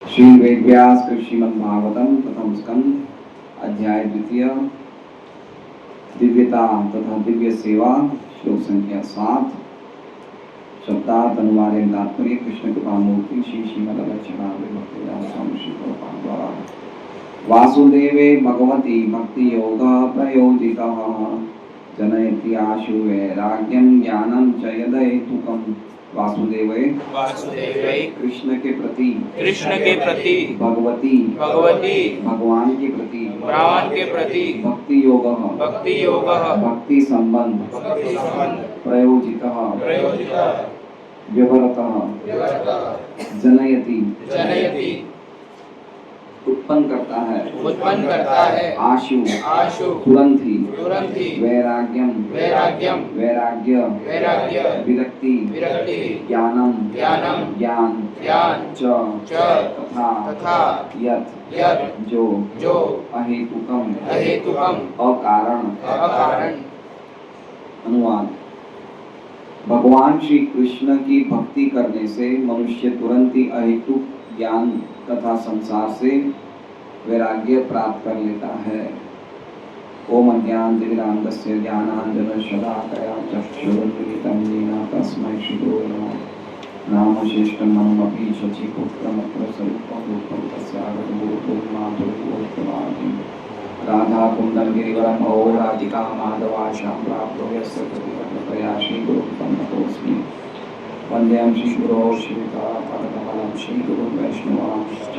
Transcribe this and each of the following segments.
श्री वेदव्यास श्रीमद्भागवतम प्रथम स्कंद अध्याय द्वितीय दिव्यता तथा दिव्य सेवा श्लोक संख्या 7 शब्दार्थ अनुवाद एवं तात्पर्य कृष्ण कृपा मूर्ति श्री श्रीमद्भक्तिवेदांत स्वामी श्री प्रभुपाद द्वारा वासुदेवे भगवती भक्ति योग प्रयोजितः जनयति आशु वैराग्यम ज्ञानम च यदहेतुकम्। वासुदेवे कृष्ण के प्रति भगवती भगवान के प्रति भक्ति योग भक्ति संबंध प्रयोजितः व्यवहरतः जनयति उत्पन्न करता है आशु तुरंत ही वैराग्य विरक्ति ज्ञान च तथा यत् जो अहेतुकम अकारण। अनुवाद। भगवान श्री कृष्ण की भक्ति करने से मनुष्य तुरंत ही अहेतुक ज्ञान तथा संसार से वैराग्य प्राप्त कर लेता है। ओम अज्ञानतिमिरान्धस्य ज्ञानाञ्जनशलाकया चक्षुरुन्मीलितं येन तस्मै श्रीगुरवे नमः। नामशेषं मनमपि शचीपुत्रमत्र स्वरूपं रूपं तस्यागतमूर्तो मातुर्भूतवादी राधाकुन्दं गिरिवरं ओ राधिका माधवाशां प्राप्तो यस्य प्रतिपत्तया श्रीगुरुं नतोऽस्मि। वंदेहं श्रीगुरो श्रीयुतापदकमलं श्रीगुरुं वैष्णवांश्च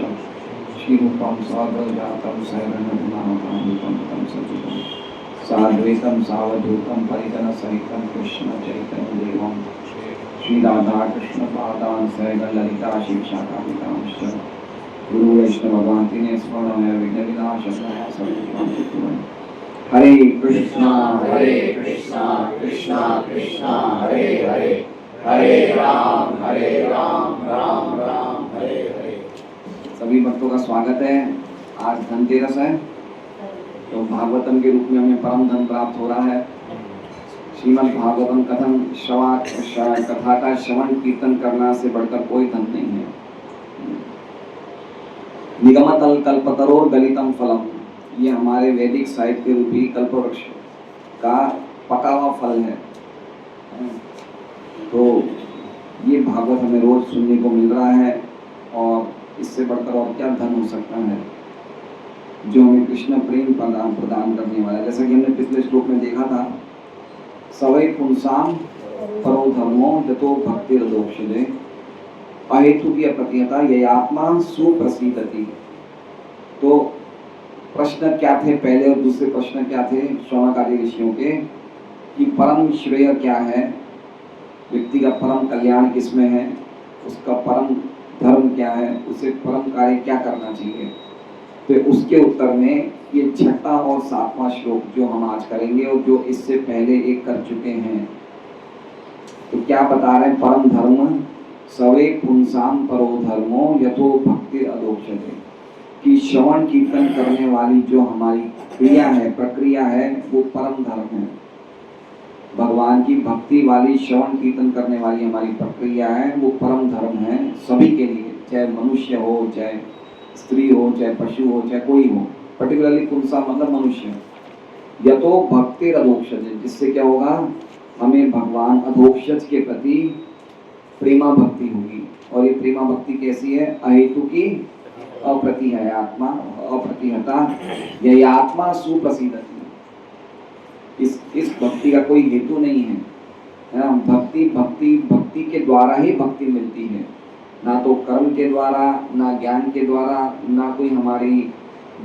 श्रीरूपं साग्रजातं सहगणरघुनाथान्वितं तं सजीवं साद्वैतं सावधूतं परिजनसहितं कृष्णचैतन्यदेवं श्रीराधाकृष्णपादान् सहगणललिता शिक्षाकामिकांश्च गुरु वैष्णव भगवान तीन स्मरण है विघ्नविनाशनाय सर्वकामकुर्वन्। हरे कृष्णा कृष्णा कृष्णा हरे हरे हरे राम राम राम हरे हरे। सभी भक्तों का स्वागत है। आज धनतेरस है तो भागवतम के रूप में हमें परम धन प्राप्त हो रहा है। श्रीमद् भागवतम कथा का श्रवण कीर्तन करना से बढ़कर कोई धन नहीं है। निगमतल कल्पतरोर गलितम फलम, ये हमारे वैदिक साहित्य रूपी कल्पवृक्ष का पका हुआ फल है। तो ये भागवत हमें रोज सुनने को मिल रहा है और इससे बढ़कर और क्या धन हो सकता है जो हमें कृष्ण प्रेम प्रदान करने वाला है। जैसा कि हमने पिछले श्लोक में देखा था, सवै पुंसाम परो धर्मो यतो भक्तिरदोक्षते अहेतुकी अप्रतिहता ये आत्मा सुप्रसीदति। तो प्रश्न क्या थे पहले और दूसरे प्रश्न क्या थे शौनक आदि ऋषियों के कि परम श्रेय क्या है, व्यक्ति का परम कल्याण किसमें है, उसका परम धर्म क्या है, उसे परम कार्य क्या करना चाहिए। तो उसके उत्तर में ये छठा और सातवां श्लोक जो हम आज करेंगे और जो इससे पहले एक कर चुके हैं। तो क्या बता रहे हैं, परम धर्म सवे पुंसाम परो धर्मो यथो भक्ति अदोक्षते, कि श्रवण कीर्तन करने वाली जो हमारी क्रिया है प्रक्रिया है वो परम धर्म है। भगवान की भक्ति वाली श्रवण कीर्तन करने वाली हमारी प्रक्रिया है वो परम धर्म है सभी के लिए, चाहे मनुष्य हो, चाहे स्त्री हो, चाहे पशु हो, चाहे कोई हो। पर्टिकुलरली पुंसा मतलब मनुष्य। यतो भक्ति अधोक्षज, जिससे क्या होगा, हमें भगवान अधोक्षज के प्रति प्रेमा भक्ति होगी। और ये प्रेमा भक्ति कैसी है, अहेतु की अप्रतिहता अप्रतिहता यह आत्मा सुप्रसिद्धति। इस भक्ति का कोई हेतु नहीं है। भक्ति के द्वारा ही भक्ति मिलती है, ना तो कर्म के द्वारा, ना ज्ञान के द्वारा, ना कोई हमारी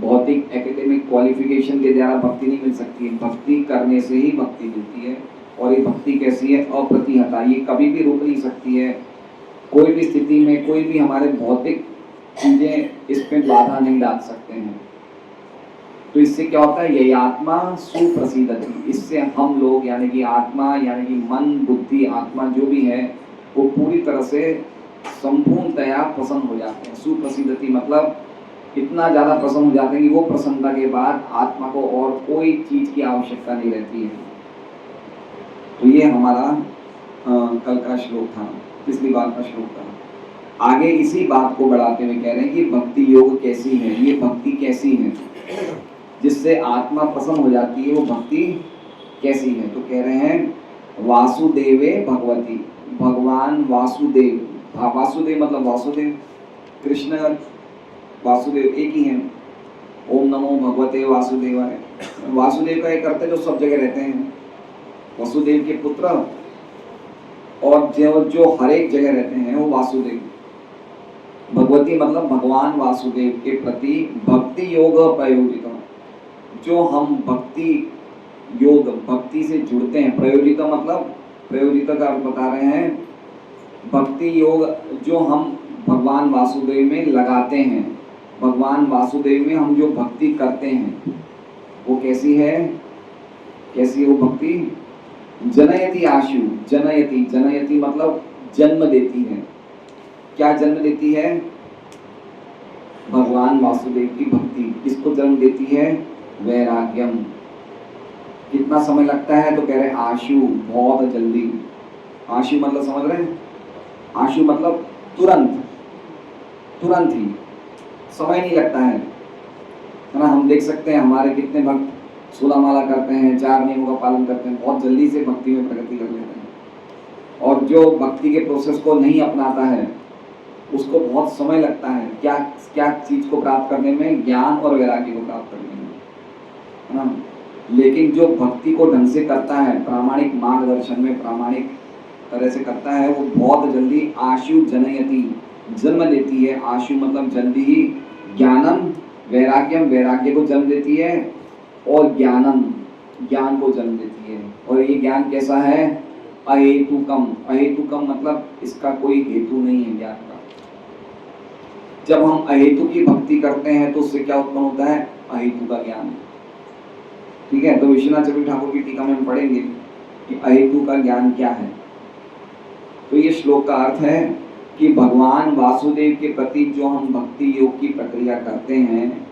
भौतिक एकेडमिक क्वालिफिकेशन के द्वारा भक्ति नहीं मिल सकती है। भक्ति करने से ही भक्ति मिलती है। और ये भक्ति कैसी है, अप्रतिहता, ये कभी भी रुक नहीं सकती है। कोई भी स्थिति में कोई भी हमारे भौतिक चीजें इस पे बाधा नहीं डाल सकते हैं। तो इससे क्या होता है, यही आत्मा सुप्रसिद्धति, इससे हम लोग यानी कि आत्मा यानी कि मन बुद्धि आत्मा जो भी है वो पूरी तरह से संपूर्णतया प्रसन्न हो जाते हैं। सुप्रसिद्धति मतलब इतना ज्यादा प्रसन्न हो जाते हैं कि वो प्रसन्नता के बाद आत्मा को और कोई चीज की आवश्यकता नहीं रहती है। तो ये हमारा कल का श्लोक था, पिछली बार का श्लोक था। आगे इसी बात को बढ़ाते हुए कह रहे हैं कि भक्ति योग कैसी है, ये भक्ति कैसी है जिससे आत्मा प्रसन्न हो जाती है, वो भक्ति कैसी है। तो कह रहे हैं वासुदेवे भगवती, भगवान वासुदेव, वासुदेव मतलब वासुदेव, कृष्ण वासुदेव एक ही है। ओम नमो भगवते वासुदेवाय, वासुदेव का एक अर्थ है जो सब जगह रहते हैं, वसुदेव के पुत्र, और जो हर एक जगह रहते हैं वो वासुदेव। भगवती मतलब भगवान वासुदेव के प्रति भक्ति योग प्रयोजित, जो हम भक्ति योग भक्ति से जुड़ते हैं। प्रयोजित मतलब प्रयोजित का अर्थ बता रहे हैं भक्ति योग जो हम भगवान वासुदेव में लगाते हैं, भगवान वासुदेव में हम जो भक्ति करते हैं वो कैसी है, कैसी है वो भक्ति। जनयति आशु, जनयति, जनयति मतलब जन्म देती है। क्या जन्म देती है? भगवान वासुदेव की भक्ति किसको जन्म देती है? वैराग्यम। कितना समय लगता है? तो कह रहे हैं आशु, बहुत जल्दी। आशु मतलब समझ रहे हैं? आशु मतलब तुरंत, तुरंत ही, समय नहीं लगता है ना। हम देख सकते हैं हमारे कितने भक्त 16 माला करते हैं, 4 नियमों का पालन करते हैं, बहुत जल्दी से भक्ति में प्रगति कर लेते हैं। और जो भक्ति के प्रोसेस को नहीं अपनाता है उसको बहुत समय लगता है क्या क्या चीज को प्राप्त करने में? ज्ञान और वैराग्य को प्राप्त करने में, है ना। लेकिन जो भक्ति को ढंग से करता है, प्रामाणिक मार्गदर्शन में प्रामाणिक तरह से करता है, वो बहुत जल्दी आशु जनयति, जन्म देती है। आशु मतलब जल्दी ही, ज्ञानम वैराग्यम, वैराग्य को जन्म देती है, और ज्ञानम, ज्ञान को जन्म देती है। और ये ज्ञान कैसा है? अहेतुकम, अहेतुकम मतलब इसका कोई हेतु नहीं है ज्ञान का। जब हम अहेतु की भक्ति करते हैं तो उससे क्या उत्पन्न होता है? अहेतु का ज्ञान। ठीक है, तो विश्वनाथ चक्रवर्ती ठाकुर की टीका में हम पढ़ेंगे कि अहेतु का ज्ञान क्या है। तो ये श्लोक का अर्थ है कि भगवान वासुदेव के प्रति जो हम भक्ति योग की प्रक्रिया करते हैं,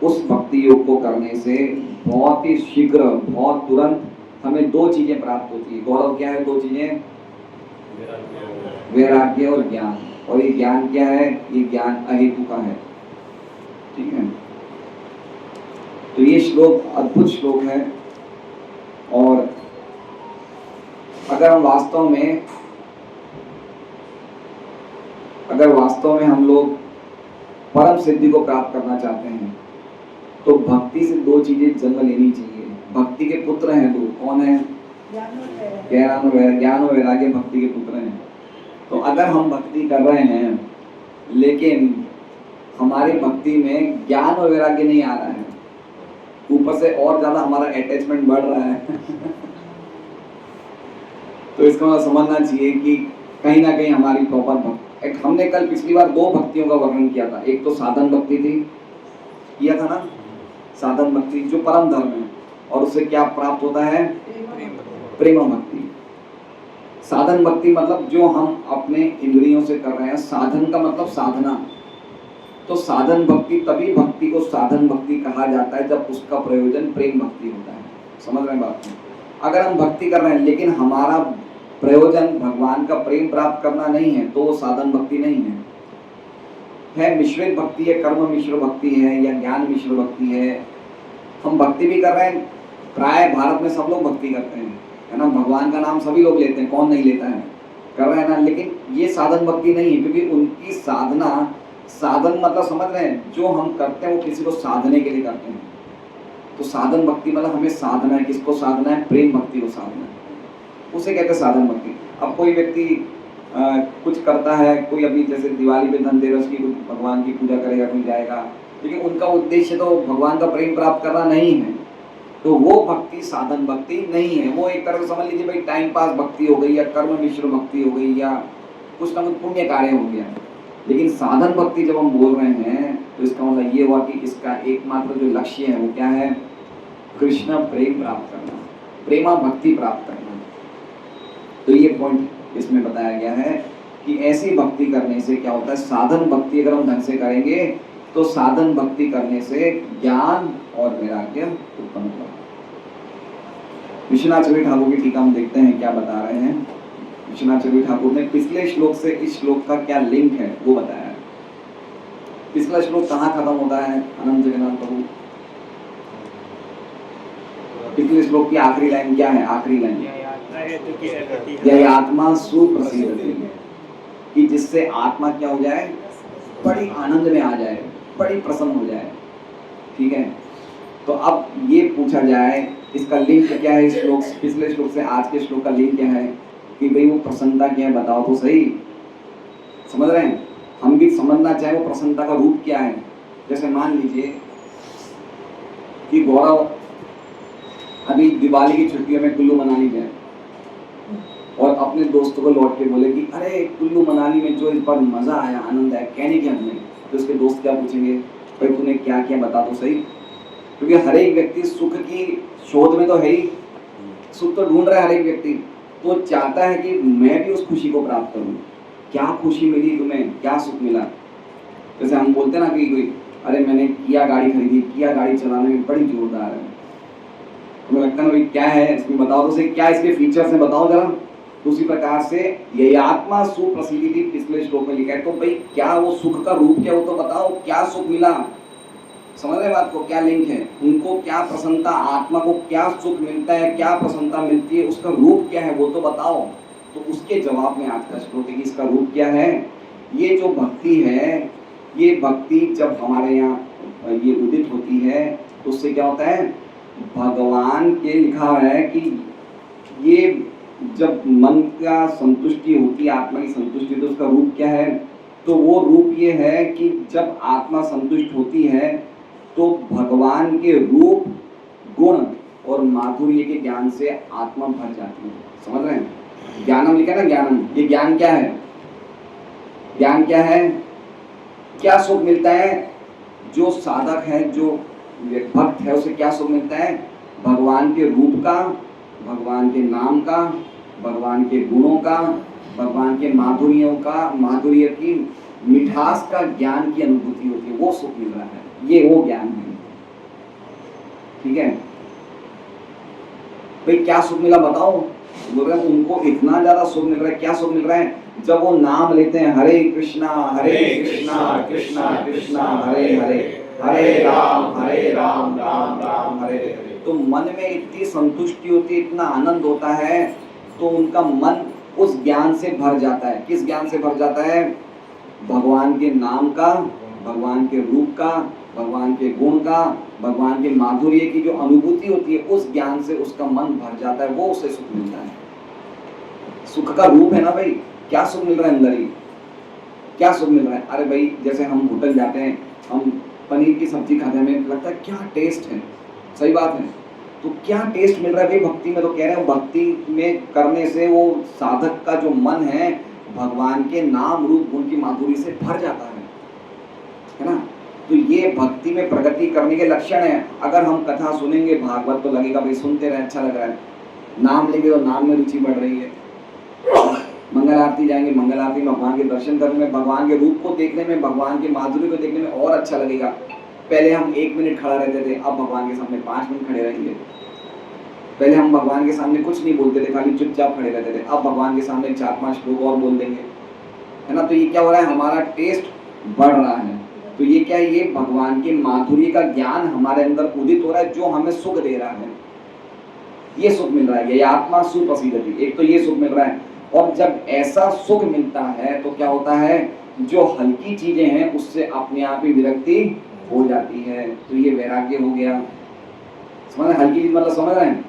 उस भक्ति योग को करने से बहुत ही शीघ्र, बहुत तुरंत हमें 2 चीजें प्राप्त होती है। गौरव क्या है? 2 चीजें, वैराग्य और ज्ञान। और ये ज्ञान क्या है? ये ज्ञान अहेतु का है। ठीक है, तो ये श्लोक अद्भुत श्लोक है। और अगर हम वास्तव में हम लोग परम सिद्धि को प्राप्त करना चाहते हैं तो भक्ति से 2 चीजें जन्म लेनी चाहिए। भक्ति के पुत्र हैं 2, कौन है? ज्ञान और वैराग्य भक्ति के पुत्र हैं। तो अगर हम भक्ति कर रहे हैं लेकिन हमारी भक्ति में ज्ञान और वैराग्य नहीं आ रहा है, ऊपर से और ज्यादा हमारा अटैचमेंट बढ़ रहा है तो इसका मतलब समझना चाहिए कि कहीं ना कहीं हमारी प्रॉपर भक्ति। हमने कल पिछली बार 2 भक्तियों का वर्णन किया था। एक तो साधन भक्ति थी, किया था ना, साधन भक्ति जो परम धर्म है, और उससे क्या प्राप्त होता है? प्रेम भक्ति। साधन भक्ति मतलब जो हम अपने इंद्रियों से कर रहे हैं, साधन का मतलब साधना। तो साधन भक्ति, तभी भक्ति को साधन भक्ति कहा जाता है जब उसका प्रयोजन प्रेम भक्ति होता है। समझ रहे हैं बात को? अगर हम भक्ति कर रहे हैं लेकिन हमारा प्रयोजन भगवान का प्रेम प्राप्त करना नहीं है तो वो साधन भक्ति नहीं है मिश्रित भक्ति है, कर्म मिश्र भक्ति है या ज्ञान मिश्र भक्ति है। हम भक्ति भी कर रहे हैं, प्राय भारत में सब लोग भक्ति करते हैं, है ना। भगवान का नाम सभी लोग लेते हैं, कौन नहीं लेता है, कर रहे हैं ना। लेकिन ये साधन भक्ति नहीं है, क्योंकि उनकी साधना, साधन मतलब समझ रहे हैं, जो हम करते हैं वो किसी को साधने के लिए करते हैं। तो साधन भक्ति मतलब हमें साधना है, किसको साधना है? प्रेम भक्ति को साधना है, उसे कहते हैं साधन भक्ति। अब कोई व्यक्ति कुछ करता है, कोई अभी जैसे दिवाली पे धनतेरस की भगवान की पूजा करेगा, कोई जाएगा, लेकिन उनका उद्देश्य तो भगवान का प्रेम प्राप्त करना नहीं है, तो वो भक्ति साधन भक्ति नहीं है। वो एक तरह से समझ लीजिए भाई टाइम पास भक्ति हो गई, या कर्म मिश्र भक्ति हो गई, या कुछ ना कुछ पुण्य कार्य हो गया। लेकिन साधन भक्ति जब हम बोल रहे हैं तो इसका मतलब ये हुआ कि इसका एकमात्र जो लक्ष्य है वो क्या है? कृष्ण प्रेम प्राप्त करना, प्रेमा भक्ति प्राप्त करना। तो ये पॉइंट इसमें बताया गया है कि ऐसी भक्ति करने से क्या होता है? साधन भक्ति अगर हम ढंग से करेंगे तो साधन भक्ति करने से ज्ञान और वैराग्य उत्पन्न होगा। विश्वनाथ चक्रवर्ती ठाकुर की टीका हम देखते हैं क्या बता रहे हैं। विश्वनाथ ठाकुर ने पिछले श्लोक से इस श्लोक का क्या लिंक है वो बताया है। पिछला श्लोक कहाँ खत्म होता है अनंत जगन्नाथ प्रभु? पिछले श्लोक की आखिरी लाइन क्या है? आखिरी लाइन यह आत्मा सुप्रसिद्धि, कि जिससे आत्मा क्या हो जाए? बड़ी आनंद में आ जाए, बड़ी प्रसन्न हो जाए। ठीक है, तो अब ये पूछा जाए इसका लिंक क्या है? इस श्लोक, पिछले श्लोक से आज के श्लोक का लिंक क्या है कि भाई वो प्रसन्नता क्या है बताओ तो सही। समझ रहे हैं? हम भी समझना चाहे वो प्रसन्नता का रूप क्या है। जैसे मान लीजिए कि गौरव अभी दिवाली की छुट्टियों में कुल्लू मनाली जाए और अपने दोस्तों को लौट के बोले कि अरे कुल्लू मनाली में जो इस बार मजा आया, आनंद आया, कहने क्या हमें, तो उसके दोस्त क्या पूछेंगे? भाई तूने क्या किया बता तो सही। क्योंकि हर एक व्यक्ति सुख की शोध में तो है ही, सुख तो ढूंढ रहा है हर एक व्यक्ति, तो चाहता है कि मैं भी उस खुशी को प्राप्त करूं। क्या खुशी मिली तुम्हें, क्या सुख मिला? जैसे हम बोलते हैं ना कि कोई अरे मैंने किया गाड़ी खरीदी, किया गाड़ी चलाने में बड़ी जोरदार है, हमें लगता है भाई क्या है इसमें बताओ तो सही, क्या इसके फीचर्स हैं बताओ जरा। तो उसी प्रकार से यही आत्मा सुप्रसिद्धि पिछले श्लोक में लिखा है, तो भाई क्या वो सुख का रूप क्या वो तो बताओ, क्या सुख मिला? समझ रहे बात को? क्या लिंक है? उनको क्या प्रसन्नता, आत्मा को क्या सुख मिलता है, क्या प्रसन्नता मिलती है, उसका रूप क्या है वो तो बताओ। तो उसके जवाब में आज का श्लोक है कि इसका रूप क्या है। ये जो भक्ति है, ये भक्ति जब हमारे यहाँ ये उदित होती है तो उससे क्या होता है? भगवान के लिखा है कि ये जब मन का संतुष्टि होती है, आत्मा की संतुष्टि, तो उसका रूप क्या है? तो वो रूप ये है कि जब आत्मा संतुष्ट होती है तो भगवान के रूप, गुण और माधुर्य के ज्ञान से आत्मा भर जाती है। समझ रहे हैं? ज्ञानम लिखा है ना, ज्ञानम, ये ज्ञान क्या है? ज्ञान क्या है? क्या सुख मिलता है? जो साधक है, जो भक्त है, उसे क्या सुख मिलता है? भगवान के रूप का, भगवान के नाम का, भगवान के गुणों का, भगवान के माधुर्यों का, माधुर्य की मिठास का ज्ञान की अनुभूति होती है, वो सुख मिल रहा है, ये वो ज्ञान है। ठीक है भाई, क्या सुख मिला बताओ? बोल रहे हैं उनको इतना ज्यादा सुख मिल रहा है। क्या सुख मिल रहा है? जब वो नाम लेते हैं हरे कृष्णा कृष्णा कृष्णा हरे हरे, हरे राम राम राम हरे हरे, तो मन में इतनी संतुष्टि होती है, इतना आनंद होता है, तो उनका मन उस ज्ञान से भर जाता है। किस ज्ञान से भर जाता है? भगवान के नाम का, भगवान के रूप का, भगवान के गुण का, भगवान के माधुर्य की जो अनुभूति होती है, उस ज्ञान से उसका मन भर जाता है, वो उसे सुख मिलता है। सुख का रूप है ना भाई, क्या सुख मिल रहा है अंदर ही? क्या सुख मिल रहा है? अरे भाई जैसे हम होटल जाते हैं, हम पनीर की सब्जी खाते हैं, हमें लगता है क्या टेस्ट है, सही बात है, तो क्या टेस्ट मिल रहा है भाई भक्ति में? तो कह रहे हैं भक्ति में करने से वो साधक का जो मन है भगवान के नाम रूप गुण की माधुरी से भर जाता है ना। तो ये भक्ति में प्रगति करने के लक्षण है। अगर हम कथा सुनेंगे भागवत तो लगेगा भाई सुनते रहे, अच्छा लग रहा है, नाम लेंगे तो नाम में रुचि बढ़ रही है, मंगल आरती जाएंगे, मंगल आरती में भगवान के दर्शन करने में, भगवान के रूप को देखने में, भगवान के माधुर्य को देखने में और अच्छा लगेगा। पहले हम 1 मिनट खड़ा रहते थे, अब भगवान के सामने 5 मिनट खड़े रहेंगे। पहले हम भगवान के सामने कुछ नहीं बोलते थे, खाली चुपचाप खड़े रहते थे, अब भगवान के सामने 4-5 श्लोक और बोल देंगे, है ना। तो ये क्या हो रहा है? हमारा टेस्ट बढ़ रहा है। तो ये क्या है? ये भगवान के माधुर्य का ज्ञान हमारे अंदर उदित हो रहा है, जो हमें सुख दे रहा है, ये सुख मिल रहा है, ये आत्मा सुप्रसिद्धि। एक तो ये सुख मिल रहा है, और जब ऐसा सुख मिलता है तो क्या होता है? जो हल्की चीजें हैं उससे अपने आप ही विरक्ति हो जाती है, तो ये वैराग्य हो गया। समझ? हल्की चीज मतलब समझ रहे हैं?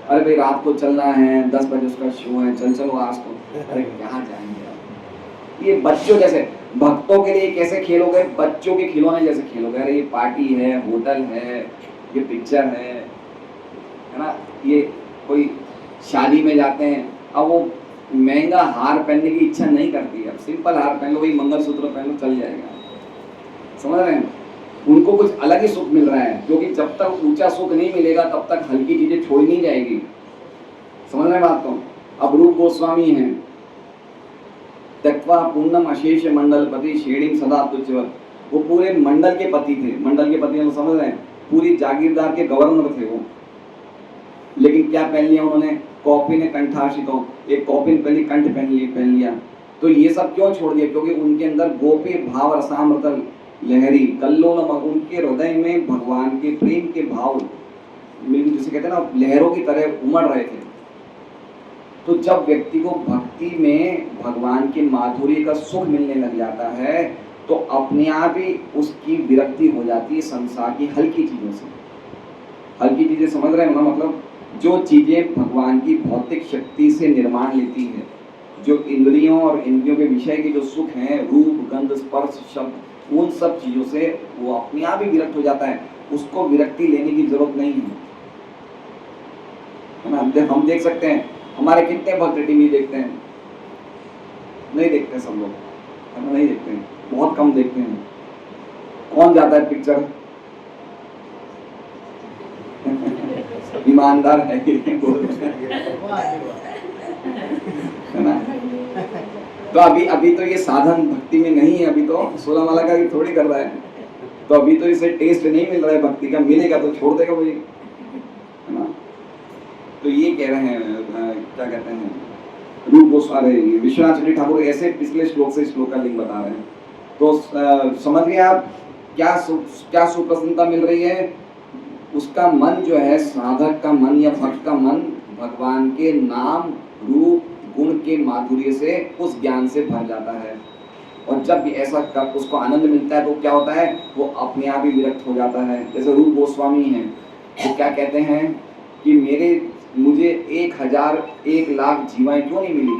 अरे भाई रात को चलना है, 10 बजे उसका शो है, चलो आज तो, अरे कहाँ जाएंगे? ये बच्चों जैसे, भक्तों के लिए कैसे खेल हो गए? बच्चों के खिलौने जैसे खेल हो गए। अरे ये पार्टी है, होटल है, ये पिक्चर है ना, ये कोई शादी में जाते हैं, अब वो महंगा हार पहनने की इच्छा नहीं करती है, अब सिंपल हार पहन लो, वही मंगलसूत्र पहन लो, चल जाएगा। समझ रहे हैं? उनको कुछ अलग ही सुख मिल रहा है, क्योंकि जब तक ऊंचा सुख नहीं मिलेगा तब तक हल्की चीजें छोड़ी नहीं जाएगी। समझ रहे हैं बात को? अब रूप गोस्वामी हैं, त्यक्त्वा पूर्णम अशेष मंडल पति श्रेणीम सदा तुच्यवत्, वो पूरे मंडल के पति थे। मंडल के पति हम समझ रहे हैं, पूरी जागीरदार के गवर्नर थे वो, लेकिन क्या पहन लिया उन्होंने, कॉपी ने कंठाशितो, एक कॉपी ने पहली कंठ पहन लिया। तो ये सब क्यों छोड़ दिया? क्योंकि उनके अंदर गोपी भाव रसामृत लहरी कल्लोल, उनके हृदय में भगवान के प्रेम के भाव जिसे कहते हैं ना लहरों की तरह उमड़ रहे थे। तो जब व्यक्ति को भक्ति में भगवान के माधुर्य का सुख मिलने लग जाता है तो अपने आप ही उसकी विरक्ति हो जाती है संसार की हल्की चीजों से। हल्की चीजें समझ रहे हैं ना, मतलब जो चीजें भगवान की भौतिक शक्ति से निर्माण लेती है, जो इंद्रियों और इंद्रियों के विषय के जो सुख हैं, रूप गंध स्पर्श शब्द, उन सब चीजों से वो अपने आप ही विरक्त हो जाता है। उसको विरक्ति लेने की जरूरत नहीं है ना। हम देख सकते हैं हमारे कितने भक्त टीवी देखते हैं, नहीं देखते सब लोग, नहीं देखते हैं, बहुत कम देखते हैं। कौन जाता है पिक्चर? ईमानदार है ना। तो अभी तो ये साधन भक्ति में नहीं है, अभी तो 16 माला का भी थोड़ी कर रहा है, तो अभी तो इसे टेस्ट नहीं मिल रहा है भक्ति का, मिलेगा तो छोड़ देगा वही, है ना। तो ये कह रहे हैं क्या कहते हैं रूप गोस्वामी विश्वनाथ ठाकुर ऐसे पिछले श्लोक से श्लोक का लिंक बता रहे हैं। तो समझ गए आप क्या सुप्रसन्नता मिल रही है? उसका मन जो है, साधक का मन या भक्त का मन भगवान के नाम रूप गुण के माधुर्य से उस ज्ञान से भर जाता है। और जब भी ऐसा उसको आनंद मिलता है तो क्या होता है, वो अपने आप ही विरक्त हो जाता है। जैसे रूप गोस्वामी हैं, वो क्या कहते हैं कि मुझे 1000 1,00,000 जीवाएं क्यों नहीं मिली,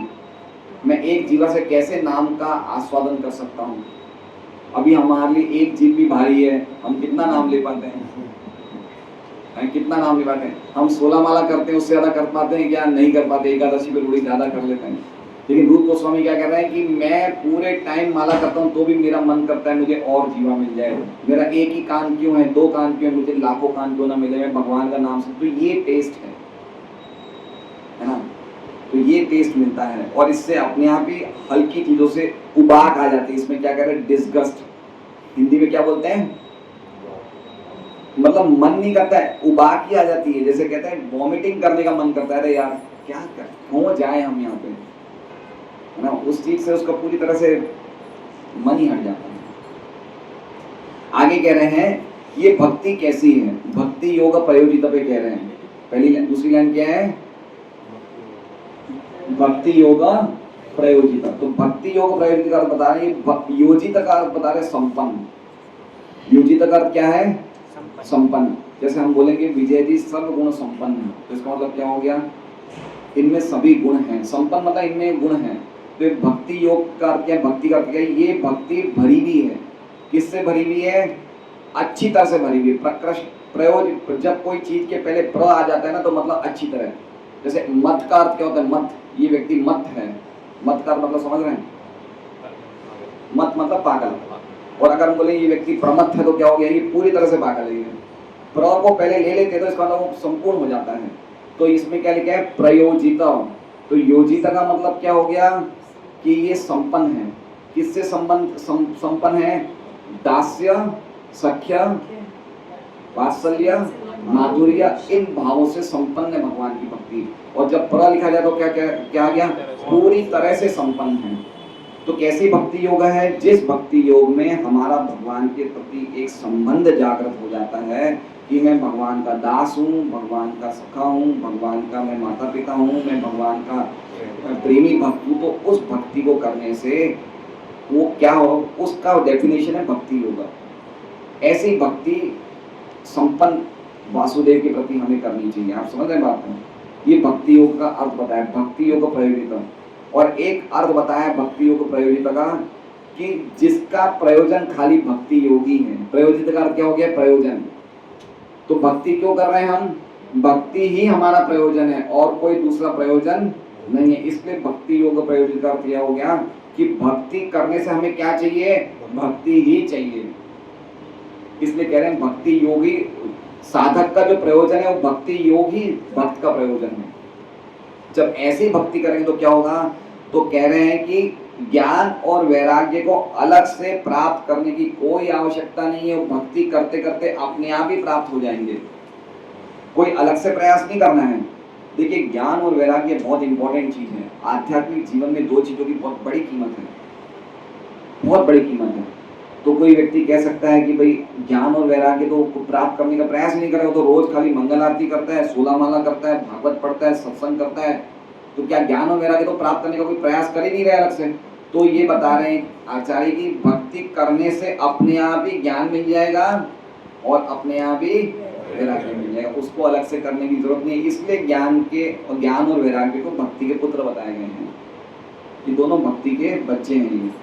मैं एक जीवा से कैसे नाम का आस्वादन कर सकता हूँ। अभी हमारे लिए एक जीव भी भारी है, हम कितना नाम ले पाते हैं, कितना नाम ले पाते हैं? हम 16 माला करते हैं, उससे ज्यादा कर पाते हैं क्या? नहीं कर पाते। एकादशी पे थोड़ी ज्यादा कर लेते हैं। लेकिन रूप गोस्वामी क्या कह रहे हैं कि मैं पूरे टाइम माला करता हूँ तो भी मेरा मन करता है मुझे और जीवा मिल जाए। मेरा एक ही कान क्यों है, 2 कान क्यों है, मुझे लाखों कान क्यों ना मिले, मैं भगवान का नाम सुन। तो ये टेस्ट है ना, तो ये टेस्ट मिलता है। और इससे अपने आप ही हल्की चीजों से उबाक आ जाती है। इसमें क्या कह रहे हैं, डिस्गस्ट, हिंदी में क्या बोलते हैं, मतलब मन नहीं करता है, उबाक ही आ जाती है। जैसे कहते हैं वॉमिटिंग करने का मन करता है, अरे यार क्या कर क्यों जाए हम यहाँ पे, है ना। उस चीज से उसका पूरी तरह से मन ही हट जाता है। आगे कह रहे हैं ये भक्ति कैसी है, भक्ति योग प्रयोजिता पे कह रहे हैं। दूसरी लाइन क्या है, भक्ति योग प्रयोजिता। तो भक्ति योग प्रयोजिता का बता रहे हैं, योजित का बता रहे संपन्न। योजित का अर्थ क्या है, संपन्न। जैसे हम बोलेंगे विजय जी सर्व गुण संपन्न है, तो इसका मतलब क्या हो गया, इनमें सभी गुण हैं। संपन्न मतलब इनमें गुण हैं। तो भक्ति योग का अर्थ क्या है, भक्ति का अर्थ क्या है, ये भक्ति भरी हुई है। किससे भरी हुई है, अच्छी तरह से भरी हुई है। प्रकृष्ट प्रयोज, जब कोई चीज के पहले प्र आ जाता है ना तो मतलब अच्छी तरह। जैसे मत का अर्थ क्या होता है, मत, ये व्यक्ति मत है। मत का मतलब समझ रहे हैं, मत मतलब पागल। और अगर हम बोले ये व्यक्ति प्रमत्त है तो क्या हो गया, ये पूरी तरह से पागल है। प्र को पहले ले लेते तो इसका मतलब वो संपूर्ण हो जाता है। तो इसमें क्या लिखा है, प्रयोजिता। तो योजिता का मतलब क्या हो गया कि ये संपन्न है। किससे संपन्न है, दास्य सख्य वात्सल्य माधुर्य, इन भावों से संपन्न है भगवान की भक्ति। और जब प्र लिखा जाए तो क्या क्या क्या गया, पूरी तरह से संपन्न है। तो कैसी भक्ति योग है, जिस भक्ति योग में हमारा भगवान के प्रति एक संबंध जागृत हो जाता है कि मैं भगवान का दास हूँ, भगवान का सखा हूँ, भगवान का मैं माता पिता हूँ, मैं भगवान का प्रेमी भक्त हूँ। तो उस भक्ति को करने से वो क्या हो, उसका डेफिनेशन है भक्ति योग। ऐसी भक्ति संपन्न वासुदेव के प्रति हमें करनी चाहिए। आप समझ रहे हैं बात को, ये भक्ति योग का अर्थ बताया, भक्ति योग प्रयोजिता। और एक अर्थ बताया भक्ति योग प्रयोजिता का कि जिसका प्रयोजन खाली भक्ति योगी है। प्रयोजित का अर्थ क्या हो गया, प्रयोजन। तो भक्ति क्यों कर रहे हैं हम, भक्ति ही हमारा प्रयोजन है और कोई दूसरा प्रयोजन नहीं है। इसलिए भक्ति योग प्रयोजित का अर्थ यह हो गया कि भक्ति करने से हमें क्या चाहिए, भक्ति ही चाहिए। इसलिए कह रहे हैं भक्ति योगी, साधक का जो प्रयोजन है वो भक्ति योग ही भक्त का प्रयोजन है। जब ऐसी भक्ति करेंगे तो क्या होगा, तो कह रहे हैं कि ज्ञान और वैराग्य को अलग से प्राप्त करने की कोई आवश्यकता नहीं है। वो भक्ति करते करते अपने आप ही प्राप्त हो जाएंगे, कोई अलग से प्रयास नहीं करना है। देखिए ज्ञान और वैराग्य बहुत इंपॉर्टेंट चीज है। आध्यात्मिक जीवन में दो चीजों की बहुत बड़ी कीमत है, बहुत बड़ी कीमत है। तो कोई व्यक्ति कह सकता है कि भाई ज्ञान और वैराग्य तो प्राप्त करने का प्रयास नहीं करे, वो तो रोज खाली मंगल आरती करता है, 16 माला करता है, भागवत पढ़ता है, सत्संग करता है, तो क्या ज्ञान और वैराग्य तो प्राप्त करने का कोई प्रयास कर ही नहीं रहा अलग से। तो ये बता रहे हैं आचार्य की भक्ति करने से अपने आप ही ज्ञान मिल जाएगा और अपने आप ही वैराग्य मिल जाएगा, उसको अलग से करने की जरूरत नहीं। इसलिए ज्ञान और वैराग्य को भक्ति के पुत्र बताए गए हैं, ये दोनों भक्ति के बच्चे हैं।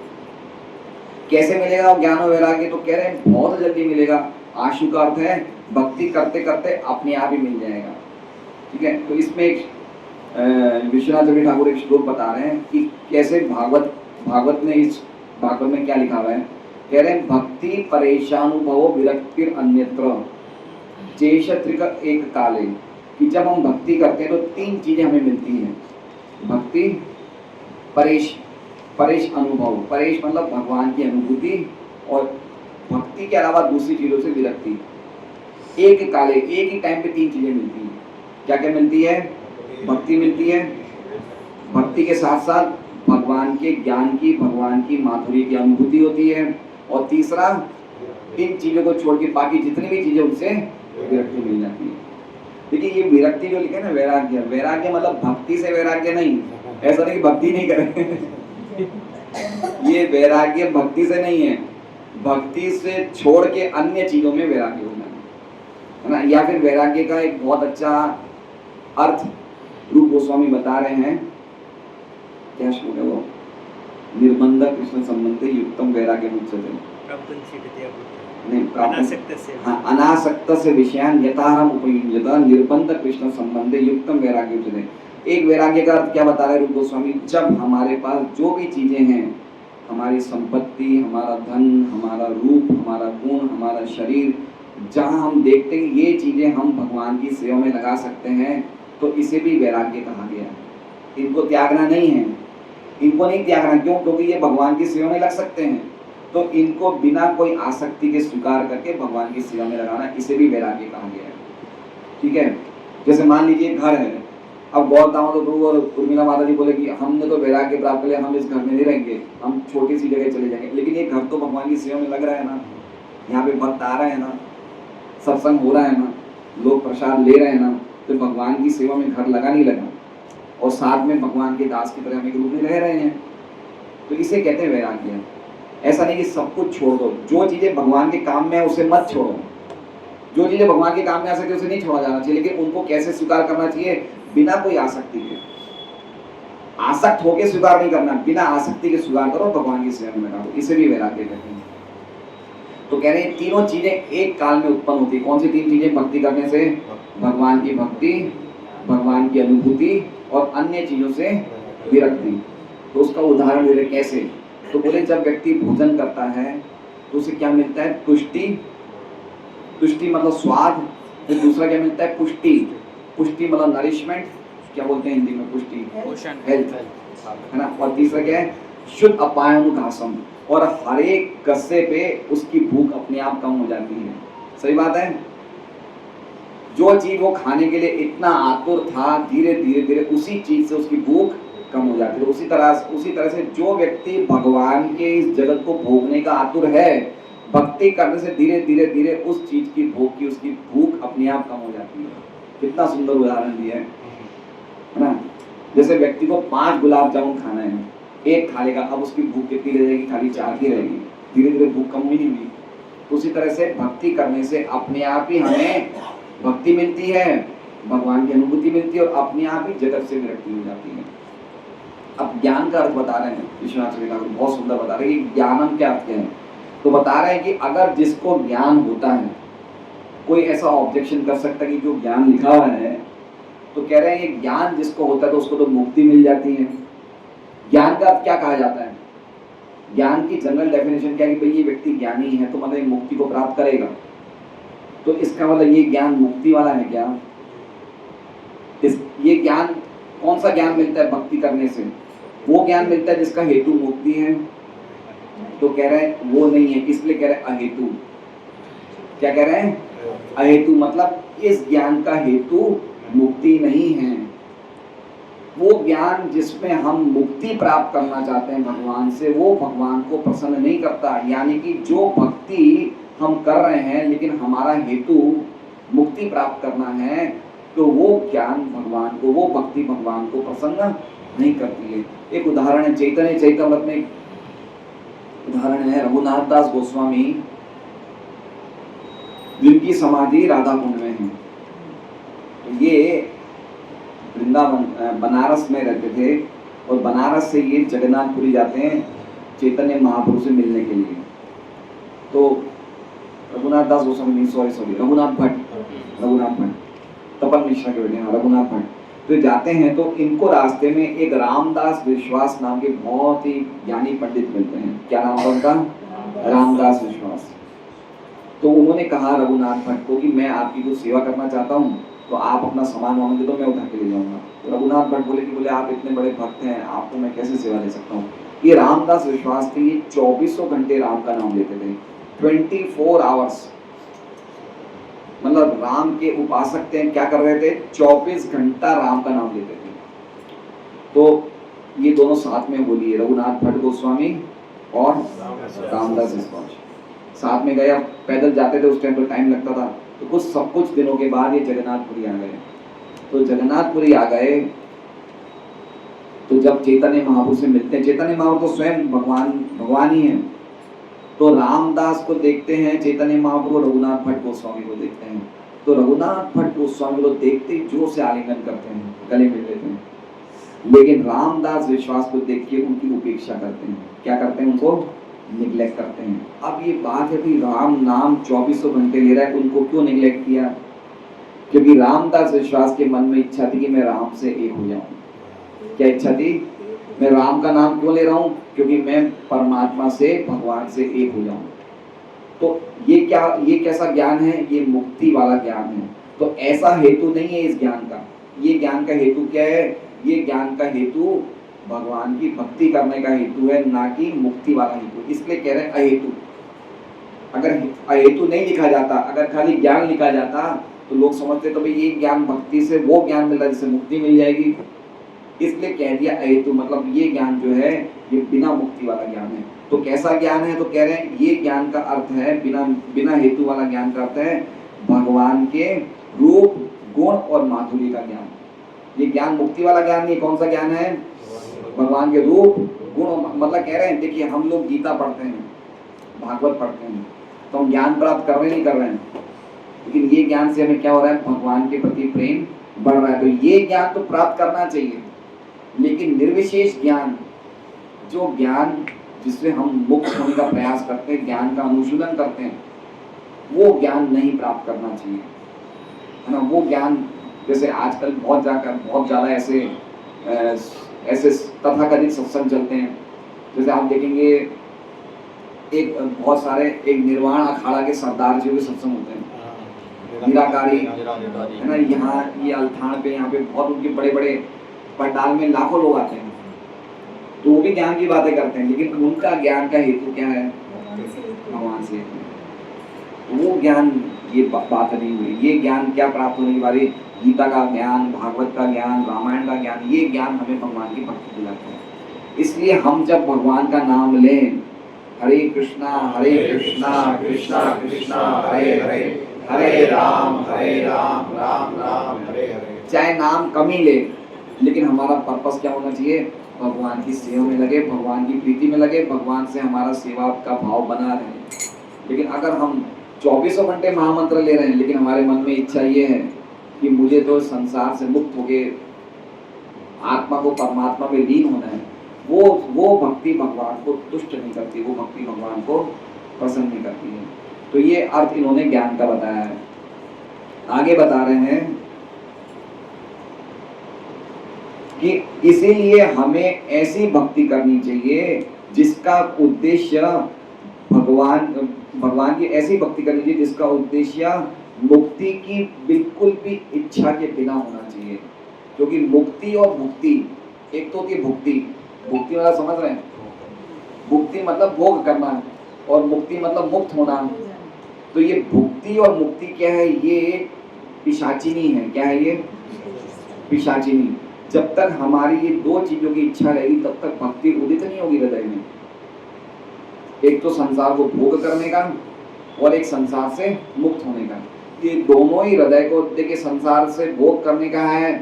कैसे मिलेगा ज्ञान और वैराग्य? तो कह रहे हैं बहुत जल्दी मिलेगा। आशु का अर्थ है भक्ति करते करते अपने आप ही मिल जाएगा। ठीक है, तो इसमें एक विश्वनाथ चक्रवर्ती ठाकुर एक श्लोक बता रहे हैं कि कैसे भागवत में, इस भागवत में क्या लिखा हुआ है। कह रहे हैं भक्ति परेशानुभवो विरक्तिर अन्यत्र चेशत्रिक एक काले, कि जब हम भक्ति करते हैं तो तीन चीजें हमें मिलती हैं। भक्ति, परेश अनुभव, परेश मतलब भगवान की अनुभूति, और भक्ति के अलावा दूसरी चीजों से विरक्ति। एक काले, एक ही टाइम पे तीन चीजें मिलती हैं। क्या क्या मिलती है? भक्ति मिलती है, भक्ति के साथ साथ भगवान के ज्ञान की, भगवान की माधुर्य की अनुभूति होती है, और तीसरा इन चीजों को छोड़ के बाकी जितनी भी चीजें उनसे विरक्ति मिल जाती है। देखिए ये विरक्ति जो लिखे ना, वैराग्य, वैराग्य मतलब भक्ति से वैराग्य नहीं, ऐसा नहीं कि भक्ति नहीं करें ये वैराग्य भक्ति से नहीं है, भक्ति से छोड़ के अन्य चीजों में वैराग्य होना है ना। या फिर वैराग्य का एक बहुत अच्छा अर्थ रूप गोस्वामी बता रहे हैं, क्या श्लोक है वो, निर्बंध कृष्ण संबंधे युक्तम वैराग्य मुच्यते, अनासक्त से विषयान यथारम उपयुज्यत निर्बंध कृष्ण संबंधे युक्तम वैराग्य मुच्यते। एक वैराग्य का अर्थ क्या बता रहे रूप गोस्वामी, जब हमारे पास जो भी चीजें हैं, हमारी संपत्ति, हमारा धन, हमारा रूप, हमारा गुण, हमारा शरीर, जहाँ हम देखते हैं ये चीजें हम भगवान की सेवा में लगा सकते हैं, तो इसे भी वैराग्य कहा गया है। इनको त्यागना नहीं है, इनको नहीं त्यागना, क्यों? क्योंकि ये भगवान की सेवा में लग सकते हैं, तो इनको बिना कोई आसक्ति के स्वीकार करके भगवान की सेवा में लगाना, इसे भी वैराग्य कहा गया है। ठीक है, जैसे मान लीजिए घर है, अब गौर दामोदर प्रभु और उर्मिला माता जी बोले कि हमने तो वैराग्य प्राप्त कर लिया, हम इस घर में नहीं रहेंगे, हम छोटी सी जगह चले जाएंगे, लेकिन ये घर तो भगवान की सेवा में लग रहा है ना, यहाँ पे भक्त आ रहे हैं ना, सत्संग हो रहा है ना, लोग प्रसाद ले रहे हैं ना, तो भगवान की सेवा में घर लगा नहीं लगा, और साथ में भगवान के दास की तरह हम एक रूप में रह रहे हैं, तो इसे कहते हैं वैराग्य। ऐसा नहीं कि सब कुछ छोड़ दो, जो चीजें भगवान के काम में है उसे मत छोड़ो, जो चीजें भगवान के काम में आ सकती है उसे नहीं छोड़ा जाना चाहिए, लेकिन उनको कैसे स्वीकार करना चाहिए? बिना कोई आसक्ति के, आसक्त होकर स्वीकार नहीं करना, बिना आसक्ति के स्वीकार करो, भगवान की सेवा में लगाओ, इसे भी वैराग्य कहते हैं। तो कह रहे हैं तीनों चीजें एक काल में उत्पन्न होती है। कौन सी तीन चीजें? भक्ति करने से भगवान की भक्ति, भगवान की अनुभूति, और अन्य चीजों से विरक्ति। तो उसका उदाहरण दे रहे कैसे, तो बोले जब व्यक्ति भोजन करता है तो उसे क्या मिलता है? तुष्टि, तुष्टि मतलब स्वाद, फिर दूसरा क्या मिलता है? पुष्टि, पुष्टि मतलब नरिशमेंट, क्या बोलते हैं हिंदी में? पुष्टि, हेल्थ, है ना। और तीसरा क्या है? शुद्ध अपायनुघासम, और हर एक गस्से पे उसकी भूख अपने आप कम हो जाती है। सही बात है, जो चीज वो खाने के लिए इतना आतुर था, धीरे धीरे उसी चीज से उसकी भूख कम हो जाती है। उसी तरह से जो व्यक्ति भगवान के इस जगत को भोगने का आतुर है, भक्ति करने से धीरे धीरे उस चीज की भोग की उसकी भूख अपने आप कम हो जाती है। कितना सुंदर उदाहरण दिया है ना। जैसे व्यक्ति को 5 गुलाब जामुन खाना है, एक खा लेगा, अब उसकी भूख कितनी रह जाएगी? खाली 4 की रहेगी, धीरे धीरे भूख कम ही नहीं हुई। तो उसी तरह से भक्ति करने से अपने आप ही हमें भक्ति मिलती है, भगवान की अनुभूति मिलती है, और अपने आप ही जगत से विरक्ति हो जाती है। अब ज्ञान का अर्थ बता रहे हैं विश्वनाथ चक्रवर्ती ठाकुर, बहुत सुंदर बता रहे हैं कि ज्ञानम क्या अर्थ है। तो बता रहे हैं कि अगर जिसको ज्ञान होता है, कोई ऐसा ऑब्जेक्शन कर सकता है कि जो ज्ञान लिखा हुआ है, तो कह रहे हैं ज्ञान जिसको होता है तो उसको तो मुक्ति मिल जाती है। ज्ञान का अर्थ क्या कहा जाता है? ज्ञान की जनरल डेफिनेशन क्या है कि भाई ये व्यक्ति ज्ञानी है तो मतलब मुक्ति को प्राप्त करेगा। तो इसका मतलब ये ज्ञान मुक्ति वाला है क्या? ये ज्ञान, कौन सा ज्ञान मिलता है भक्ति करने से? वो ज्ञान मिलता है जिसका हेतु मुक्ति है। तो कह रहे हैं वो नहीं है, इसलिए कह रहे हैं अहेतु। क्या कह रहे हैं? अहेतु मतलब इस ज्ञान का हेतु मुक्ति नहीं है, वो ज्ञान जिसमें हम मुक्ति प्राप्त करना चाहते हैं भगवान से, वो भगवान को प्रसन्न नहीं करता। यानी कि जो भक्ति हम कर रहे हैं लेकिन हमारा हेतु मुक्ति प्राप्त करना है, तो वो ज्ञान भगवान को, वो भक्ति भगवान को प्रसन्न नहीं करती है। एक उदाहरण है चैतन्य चैतमृत में, उदाहरण है रघुनाथ दास गोस्वामी, जिनकी समाधि राधा कुंड में है। तो ये वृंदावन बनारस में रहते थे और बनारस से ये जगन्नाथपुरी जाते हैं चैतन्य महाप्रभु से मिलने के लिए। तो रघुनाथ दास गोस्वामी, सॉरी रघुनाथ भट्ट तपन मिश्रा के बेटे हैं रघुनाथ भट्ट। तो जाते हैं तो इनको रास्ते में एक रामदास विश्वास नाम के बहुत ही ज्ञानी पंडित मिलते हैं। क्या नाम था उनका? रामदास विश्वास। तो उन्होंने कहा रघुनाथ भट्ट को कि मैं आपकी कुछ सेवा करना चाहता हूँ, तो आप अपना सामान वामान दे दो, मैं उठा के ले जाऊंगा। तो रघुनाथ भट्ट बोले आप इतने बड़े भक्त हैं, आपको मैं कैसे सेवा दे सकता हूँ। ये रामदास विश्वास थे, ये 24 घंटे राम का नाम लेते थे, 24 आवर्स। मतलब राम के उपासक थे, क्या कर रहे थे? 24 घंटा राम का नाम लेते थे। तो ये दोनों साथ में बोलिए, रघुनाथ भट्ट गोस्वामी और रामदास विश्वास साथ में गए। अब पैदल जाते थे, उस टाइम पर टाइम लगता था। तो कुछ दिनों के बाद ये जगन्नाथपुरी आ गए। तो जगन्नाथपुरी आ गए तो जब चैतन्य महाप्रभु से मिलते हैं, चैतन्य महाप्रभु तो स्वयं भगवान ही है। तो रामदास को देखते हैं चैतन्य महाप्रभु, रघुनाथ भट्ट गोस्वामी को देखते हैं। तो रघुनाथ भट्ट गोस्वामी को देखते ही जोर से आलिंगन करते हैं, गले मिल लेते हैं। लेकिन रामदास विश्वास को देख के उनकी उपेक्षा करते हैं। क्या करते हैं? उनको निग्लेक्ट करते हैं। अब ये बात है कि राम नाम 24 घंटे ले रहा है, उनको क्यों निग्लेक्ट किया? क्योंकि रामदास विश्वास के मन में इच्छा थी कि मैं राम से एक हो जाऊं। क्या इच्छा थी? मैं राम का नाम क्यों ले रहा हूं? क्योंकि मैं परमात्मा से, भगवान से एक हो जाऊं। तो ये कैसा ज्ञान है? ये मुक्ति वाला ज्ञान है। तो ऐसा हेतु नहीं है इस ज्ञान का। ये ज्ञान का हेतु क्या है? ये ज्ञान का हेतु भगवान की भक्ति करने का हेतु है, ना कि मुक्ति वाला हेतु। इसलिए कह रहे हैं अहेतु। अगर अहेतु नहीं लिखा जाता, अगर खाली ज्ञान लिखा जाता, तो लोग समझते तो भाई ये ज्ञान भक्ति से वो ज्ञान मिल रहा है जिससे मुक्ति मिल जाएगी। इसलिए कह दिया अहेतु, मतलब ये ज्ञान जो है ये बिना मुक्ति वाला ज्ञान है। तो कैसा ज्ञान है? तो कह रहे हैं ये ज्ञान का अर्थ है, बिना हेतु वाला ज्ञान का अर्थ है भगवान के रूप, गुण और माधुर्य का ज्ञान। ये ज्ञान मुक्ति वाला ज्ञान नहीं। कौन सा ज्ञान है? भगवान के रूप, गुण। मतलब कह रहे हैं, देखिए हम लोग गीता पढ़ते हैं, भागवत पढ़ते हैं, तो हम ज्ञान प्राप्त कर रहे नहीं कर रहे हैं, लेकिन ये ज्ञान से हमें क्या हो रहा है? भगवान के प्रति प्रेम बढ़ रहा है। तो ये ज्ञान तो प्राप्त करना चाहिए, लेकिन निर्विशेष ज्ञान, जो ज्ञान जिससे हम मुक्त होने का प्रयास करते हैं, ज्ञान का अनुशीलन करते हैं, वो ज्ञान नहीं प्राप्त करना चाहिए, है ना। वो ज्ञान जैसे आजकल बहुत ज़्यादा ऐसे तथाकथित सत्संग चलते हैं। जैसे आप देखेंगे एक बहुत सारे एक निर्वाण अखाड़ा के सरदार जी के सत्संग होते हैं, निराकारी, है ना। यहाँ ये अल्थाण पे, यहाँ पे बहुत उनके बड़े बड़े पंडाल में लाखों लोग आते हैं, तो वो भी ज्ञान की बातें करते हैं, लेकिन उनका ज्ञान का हेतु क्या है? भगवान से। वो ज्ञान, ये बात नहीं हुई। ये ज्ञान क्या प्राप्त होने की बारी? गीता का ज्ञान, भागवत का ज्ञान, रामायण का ज्ञान। ये ज्ञान हमें भगवान की भक्ति दिलाता है। इसलिए हम जब भगवान का नाम लें, हरे कृष्णा कृष्णा कृष्णा हरे हरे, हरे राम राम राम हरे हरे, चाहे नाम कम ही ले, लेकिन हमारा पर्पस क्या होना चाहिए? भगवान की सेवा में लगे, भगवान की प्रीति में लगे, भगवान से हमारा सेवा का भाव बना रहे। लेकिन अगर हम 24 घंटे महामंत्र ले रहे हैं, लेकिन हमारे मन में इच्छा ये है कि मुझे तो संसार से मुक्त होके आत्मा को परमात्मा में लीन होना है, वो भक्ति भगवान को तुष्ट नहीं करती, वो भक्ति भगवान को पसंद नहीं करती है। तो ये अर्थ इन्होंने ज्ञान का बताया है। आगे बता रहे हैं कि इसीलिए हमें ऐसी भक्ति करनी चाहिए जिसका उद्देश्य भगवान की ऐसी भक्ति करनी चाहिए जिसका उद्देश्य मुक्ति की बिल्कुल भी इच्छा के बिना होना चाहिए। क्योंकि मुक्ति और भुक्ति, एक तो होती है भुक्ति वाला समझ रहे हैं? भुक्ति मतलब भोग करना और मुक्ति मतलब मुक्त होना। तो ये भुक्ति और मुक्ति क्या है? ये पिशाचिनी है। क्या है ये? पिशाचिनी। जब तक हमारी ये दो चीजों की इच्छा रहेगी तब तक भक्ति उदित नहीं होगी हृदय में। एक तो संसार को भोग करने का और एक संसार से मुक्त होने का। ये दोनों ही हृदय को, देखिए संसार से भोग करने का है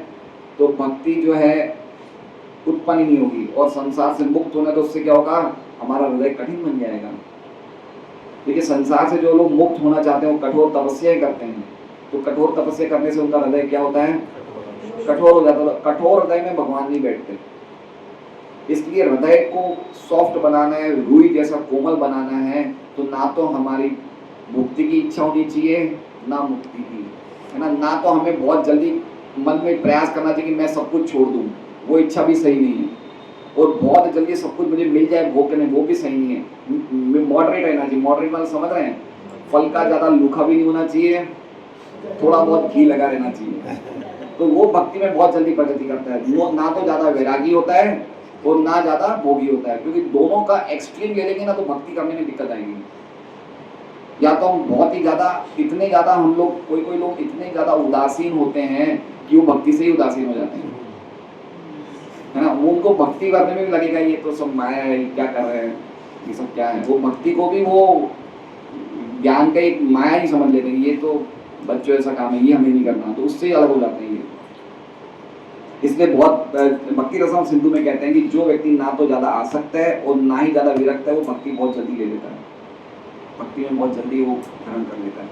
तो भक्ति जो है उत्पन्न ही नहीं होगी, और संसार से मुक्त होना तो उससे क्या होगा, हमारा हृदय कठिन बन जाएगा। देखिए संसार से जो लोग मुक्त होना चाहते हैं वो कठोर तपस्या करते हैं, तो कठोर तपस्या करने से उनका हृदय क्या होता है, कठोर हो जाता है। कठोर हृदय में भगवान नहीं बैठते। इसलिए हृदय को सॉफ्ट बनाना है, रुई जैसा कोमल बनाना है, तो ना तो हमारी मुक्ति की इच्छा होनी चाहिए ना मुक्ति की, है ना। ना तो हमें बहुत जल्दी मन में प्रयास करना चाहिए कि मैं सब कुछ छोड़ दूं, वो इच्छा भी सही नहीं है। और बहुत जल्दी सब कुछ मुझे मिल जाए भोग करने, वो भी सही नहीं है। मॉडरेट रहना चाहिए। मॉडरेट मतलब समझ रहे हैं, फल का ज्यादा लूखा भी नहीं होना चाहिए, थोड़ा बहुत घी लगा रहना चाहिए। तो वो भक्ति में बहुत जल्दी प्रगति करता है। ना तो ज्यादा वैरागी होता है और ना ज्यादा भोगी होता है, क्योंकि दोनों का एक्सट्रीम ले लेंगे ना तो भक्ति करने में दिक्कत आएगी। या तो हम बहुत ही ज्यादा, इतने ज्यादा हम लोग, कोई लोग इतने ज्यादा उदासीन होते हैं कि वो भक्ति से ही उदासीन हो जाते हैं, है ना। वो उनको भक्ति करने में भी लगेगा ये तो सब माया है, क्या कर रहे हैं, ये सब क्या है। वो भक्ति को भी वो ज्ञान का एक माया ही समझ लेते हैं, ये तो बच्चों ऐसा काम है, ये हमें नहीं करना, तो उससे ही अलग हो जाते हैं ये। इसलिए बहुत भक्ति रसम सिंधु में कहते हैं कि जो व्यक्ति ना तो ज्यादा आसक्त है और ना ही ज्यादा विरक्त है, वो भक्ति बहुत जल्दी ले लेता है, भक्ति में बहुत जल्दी वो ग्रहण कर लेता है।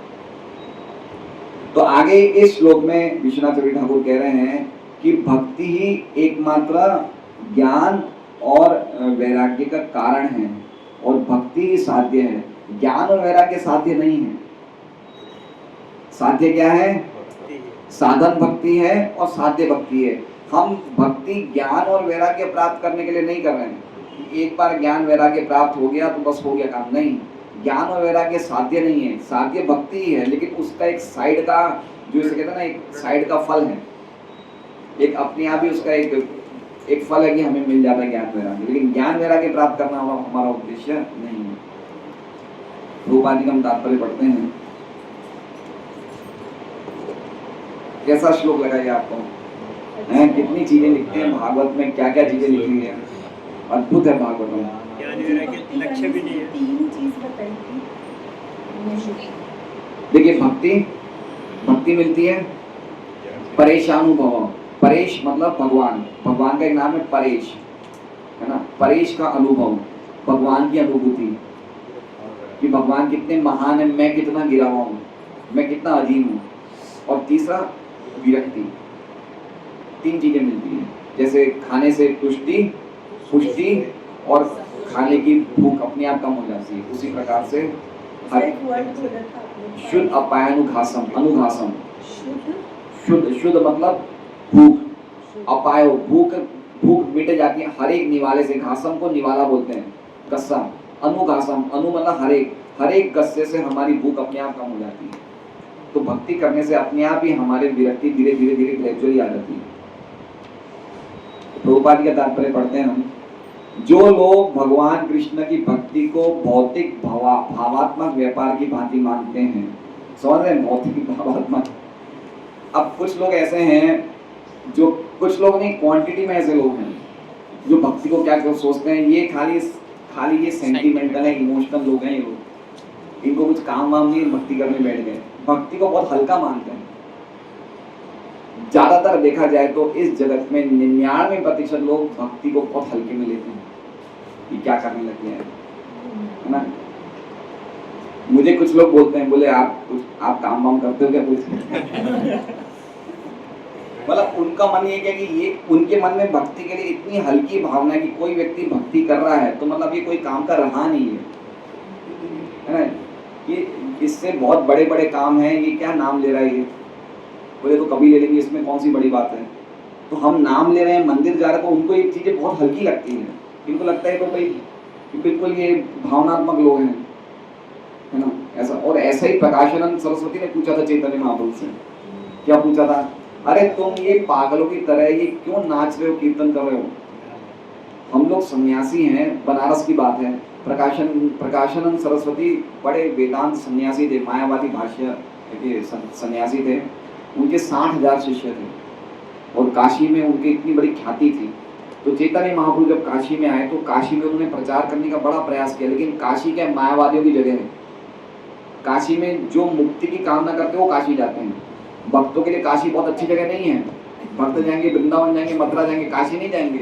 तो आगे इस श्लोक में विश्वनाथ चक्रवर्ती ठाकुर कह रहे हैं कि भक्ति ही एकमात्र ज्ञान और वैराग्य का कारण है, और भक्ति ही साध्य है। ज्ञान और वैराग्य साध्य नहीं है। साध्य क्या है, साधन भक्ति है और साध्य भक्ति है। हम भक्ति ज्ञान और वैराग्य प्राप्त करने के लिए नहीं कर रहे हैं। एक बार ज्ञान वैराग्य प्राप्त हो गया तो बस हो गया काम, नहीं। ज्ञान और वैराग्य साध्य नहीं है, साध्य भक्ति ही है, लेकिन उसका एक साइड का, जो इसे कहते हैं ना, एक साइड का फल है। एक अपने आप ही उसका एक फल है कि हमें मिल जाता है ज्ञान वैराग्य, लेकिन ज्ञान वैराग्य प्राप्त करना हमारा उद्देश्य नहीं है। रूपादि का हम तात्पर्य पढ़ते हैं। कैसा श्लोक लगा ये आपको? कितनी चीजें लिखते हैं भागवत में, क्या क्या चीजें लिखी है, अद्भुत है भागवत में। लक्ष्य भी नहीं है। तीन चीज बताई थी। देखिए भक्ति मिलती है परेशानुभव। परेश मतलब भगवान, भगवान का एक नाम है परेश, है ना। परेश का अनुभव, भगवान की अनुभूति कि भगवान कितने महान है, मैं कितना गिरा हुआ हूँ, मैं कितना अधीन हूँ। और तीसरा विरक्ति। तीन चीजें मिलती हैं, जैसे खाने से पुष्टि और खाने की भूख अपने आप कम हो जाती है, उसी प्रकार से शुद्ध अपायानुघासम, अनुघासम, शुद्ध मतलब भूख, अपाय भूख मिट जाती है हर एक निवाले से। घासम को निवाला बोलते हैं, गस्सा। अनुघासम, अनु मतलब हर एक गस्से से हमारी भूख अपने आप कम हो जाती है। तो भक्ति करने से अपने आप ही हमारे विरक्ति धीरे धीरे ग्रेजुअली आ जाती है। प्रभुपाद का तात्पर्य पढ़ते हैं हम। जो लोग भगवान कृष्ण की भक्ति को भौतिक भावात्मक व्यापार की भांति मानते हैं, समझ रहे हैं, भौतिक भावात्मक। अब कुछ लोग ऐसे हैं जो, कुछ लोग नहीं, क्वांटिटी में ऐसे लोग हैं जो भक्ति को क्या सोचते हैं, ये खाली ये सेंटिमेंटल है, इमोशनल लोग हैं ये लोग। इनको कुछ काम वाम नहीं, भक्ति करने बैठ गए, भक्ति को बहुत हल्का मानते हैं। ज्यादातर देखा जाए तो इस जगत में 99% लोग भक्ति को बहुत हल्के में लेते हैं, ये क्या करने लगे हैं, है ना। मुझे कुछ लोग बोलते हैं, बोले आप काम वाम करते हो क्या कुछ? मतलब उनका मन ये क्या कि ये उनके मन में भक्ति के लिए इतनी हल्की भावना है कि कोई व्यक्ति भक्ति कर रहा है तो मतलब ये कोई काम का रहा नहीं है, है ना। ये इससे बहुत बड़े बड़े काम हैं, ये क्या नाम ले रहा है ये, बोले तो कभी ले लेंगे, इसमें कौन सी बड़ी बात है। तो हम नाम ले रहे हैं, मंदिर जा रहे हैं, तो उनको ये चीजें बहुत हल्की लगती हैं। इनको लगता है तो भाई बिल्कुल ये भावनात्मक लोग हैं, है ना, ऐसा। और ऐसा ही प्रकाशानंद सरस्वती ने पूछा था चैतन्य महाप्रभु से, क्या पूछा था, अरे तुम ये पागलों की तरह ये क्यों नाच रहे हो, कीर्तन कर रहे हो। हम लोग सन्यासी हैं, बनारस की बात है। प्रकाशानंद सरस्वती बड़े वेदांत सन्यासी थे, मायावादी भाष्य के सन्यासी थे। उनके 60,000 शिष्य थे, और काशी में उनकी इतनी बड़ी ख्याति थी। तो चैतन्य महाप्रभु जब काशी में आए तो काशी में उन्होंने प्रचार करने का बड़ा प्रयास किया, लेकिन काशी क्या मायावादियों की जगह है। काशी में जो मुक्ति की कामना करते हैं वो काशी जाते हैं। भक्तों के लिए काशी बहुत अच्छी जगह नहीं है। भक्त जाएंगे वृंदावन जाएंगे, मथुरा जाएंगे, काशी नहीं जाएंगे।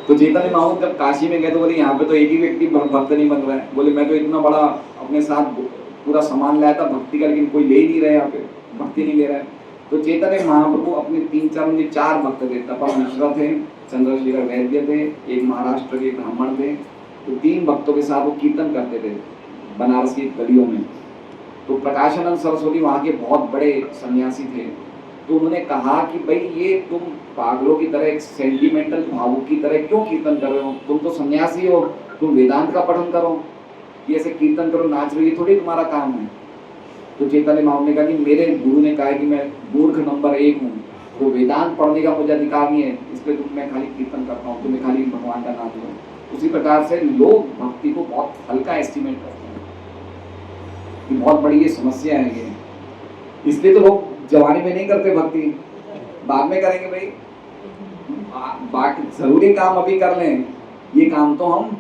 तो चैतन्य महाप्रभु जब काशी में गए तो बोले यहाँ पे तो एक ही व्यक्ति भक्त नहीं बन रहा है। बोले मैं तो इतना बड़ा अपने साथ पूरा सामान लाया था भक्ति का, लेकिन कोई ले ही नहीं रहा, यहाँ पे भक्ति नहीं ले रहा है। तो चैतन्य महाप्रभु अपने 4 भक्त थे। तपा मिश्रा थे, चंद्रशेखर वैद्य थे, एक महाराष्ट्र के ब्राह्मण थे। तो 3 भक्तों के साथ वो कीर्तन करते थे बनारस की गलियों में। तो प्रकाशानंद सरस्वती वहाँ के बहुत बड़े सन्यासी थे। तो उन्होंने कहा कि भाई ये तुम पागलों की तरह, एक सेंटिमेंटल भावुक की तरह क्यों कीर्तन कर रहे हो? तुम तो सन्यासी हो, तुम वेदांत का पठन करो, ये ऐसे कीर्तन करो, नाच रहे, ये थोड़ी तुम्हारा काम है। तो चैतन्य महाप्रभु ने कहा कि मेरे गुरु ने कहा कि मैं मूर्ख नंबर 1 हूँ, तो वेदांत पढ़ने का मुझे अधिकार नहीं है, इसलिए मैं खाली कीर्तन करता हूँ, तुम्हें खाली भगवान का नाम लो। उसी प्रकार से लोग भक्ति को बहुत हल्का एस्टिमेट करते हैं कि बहुत बड़ी ये समस्या है ये, इसलिए तो लोग जवानी में नहीं करते भक्ति, बाद में करेंगे। भाई बाकी जरूरी काम अभी कर लें, ये काम तो हम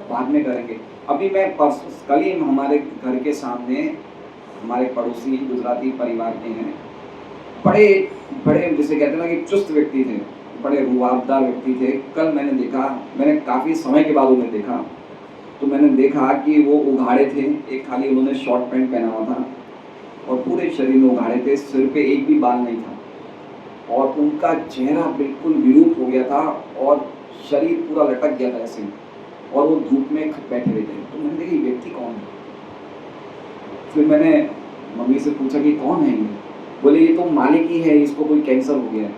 बाद में करेंगे। अभी मैं कल ही हमारे घर के सामने हमारे पड़ोसी गुजराती परिवार के हैं, बड़े बड़े जिसे कहते हैं ना कि चुस्त व्यक्ति थे, बड़े रुआबदार व्यक्ति थे। कल मैंने देखा, मैंने काफ़ी समय के बाद उन्हें देखा, तो मैंने देखा कि वो उघाड़े थे। एक खाली उन्होंने शॉर्ट पैंट पहना हुआ था और पूरे शरीर में उघाड़े थे, सिर पे एक भी बाल नहीं था और उनका चेहरा बिल्कुल विरूप हो गया था और शरीर पूरा लटक गया था ऐसे, और वो धूप में बैठे हुए थे। तो मैंने देखा ये व्यक्ति कौन है? फिर मैंने मम्मी से पूछा कि कौन है ये? बोले ये तो मालिक ही है, इसको कोई कैंसर हो गया है।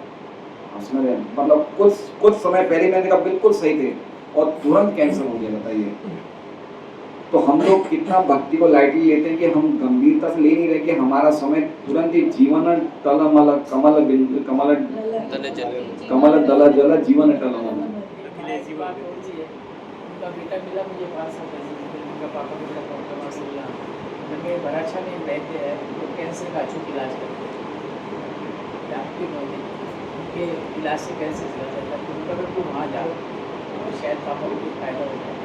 उसमें मतलब कुछ समय पहले मैंने कहा बिल्कुल सही थे और तुरंत कैंसर हो गया। बताइए, तो हम लोग कितना भक्ति को लाइटली लेते हैं कि हम गंभीरता से ले नहीं रहे कि हमारा समय तुरंत ही जीवन टलमल कमल बिंदु कमल कमल दल जल जीवन टलमल। उनका बेटा मिला मुझे 5 साल पहले, उनका पापा को बड़ा प्रॉब्लम से मिला, उनके बराछा में रहते हैं, वो कैंसर का अचूक इलाज करते हैं, डॉक्टर नौकरी उनके इलाज से कैंसर चला जाता है। तो उनका बिल्कुल वहाँ जाओ और शायद पापा को कुछ फायदा हो जाए।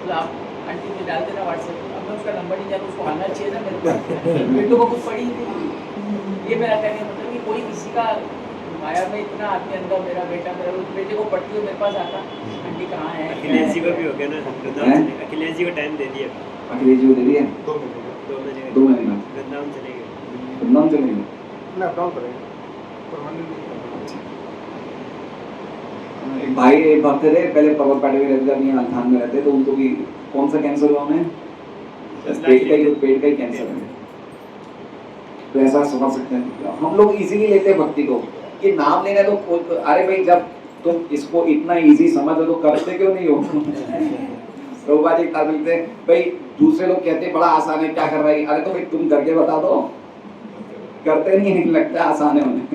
तो आप आंटी मुझे डाल देना व्हाट्सएप, अब मैं उसका नंबर नहीं जानता, उसको आना चाहिए ना मेरे को, बेटों को कुछ पड़ी नहीं। ये मेरा कहने का मतलब कि कोई किसी का माया में इतना आदमी अंदर, मेरा बेटा मेरा उस बेटे को पढ़ती हो मेरे पास आता, आंटी कहाँ है? अखिलेश जी को भी हो गया ना, अखिलेश जी को टाइम दे दिया। अखिलेश जी को दे दिया 2 महीने वृंदावन चले गए। वृंदावन चले गए, एक भाई एक भक्त थे पहले पर्वत पाटे में रहते थे, अपनी अल्थान में रहते, तो उनको भी कौन सा कैंसर हुआ उन्हें? पेट का ही कैंसर है। तो ऐसा समझ सकते हैं हम लोग इजीली लेते हैं भक्ति को कि नाम लेना तो अरे भाई जब तुम इसको इतना इजी समझो तो करते क्यों नहीं हो? तो बाजी मिलते हैं भाई, दूसरे लोग कहते हैं बड़ा आसान है, क्या कर रहा है? अरे तो भाई तुम करके बता दो, करते नहीं लगता आसान है उन्हें।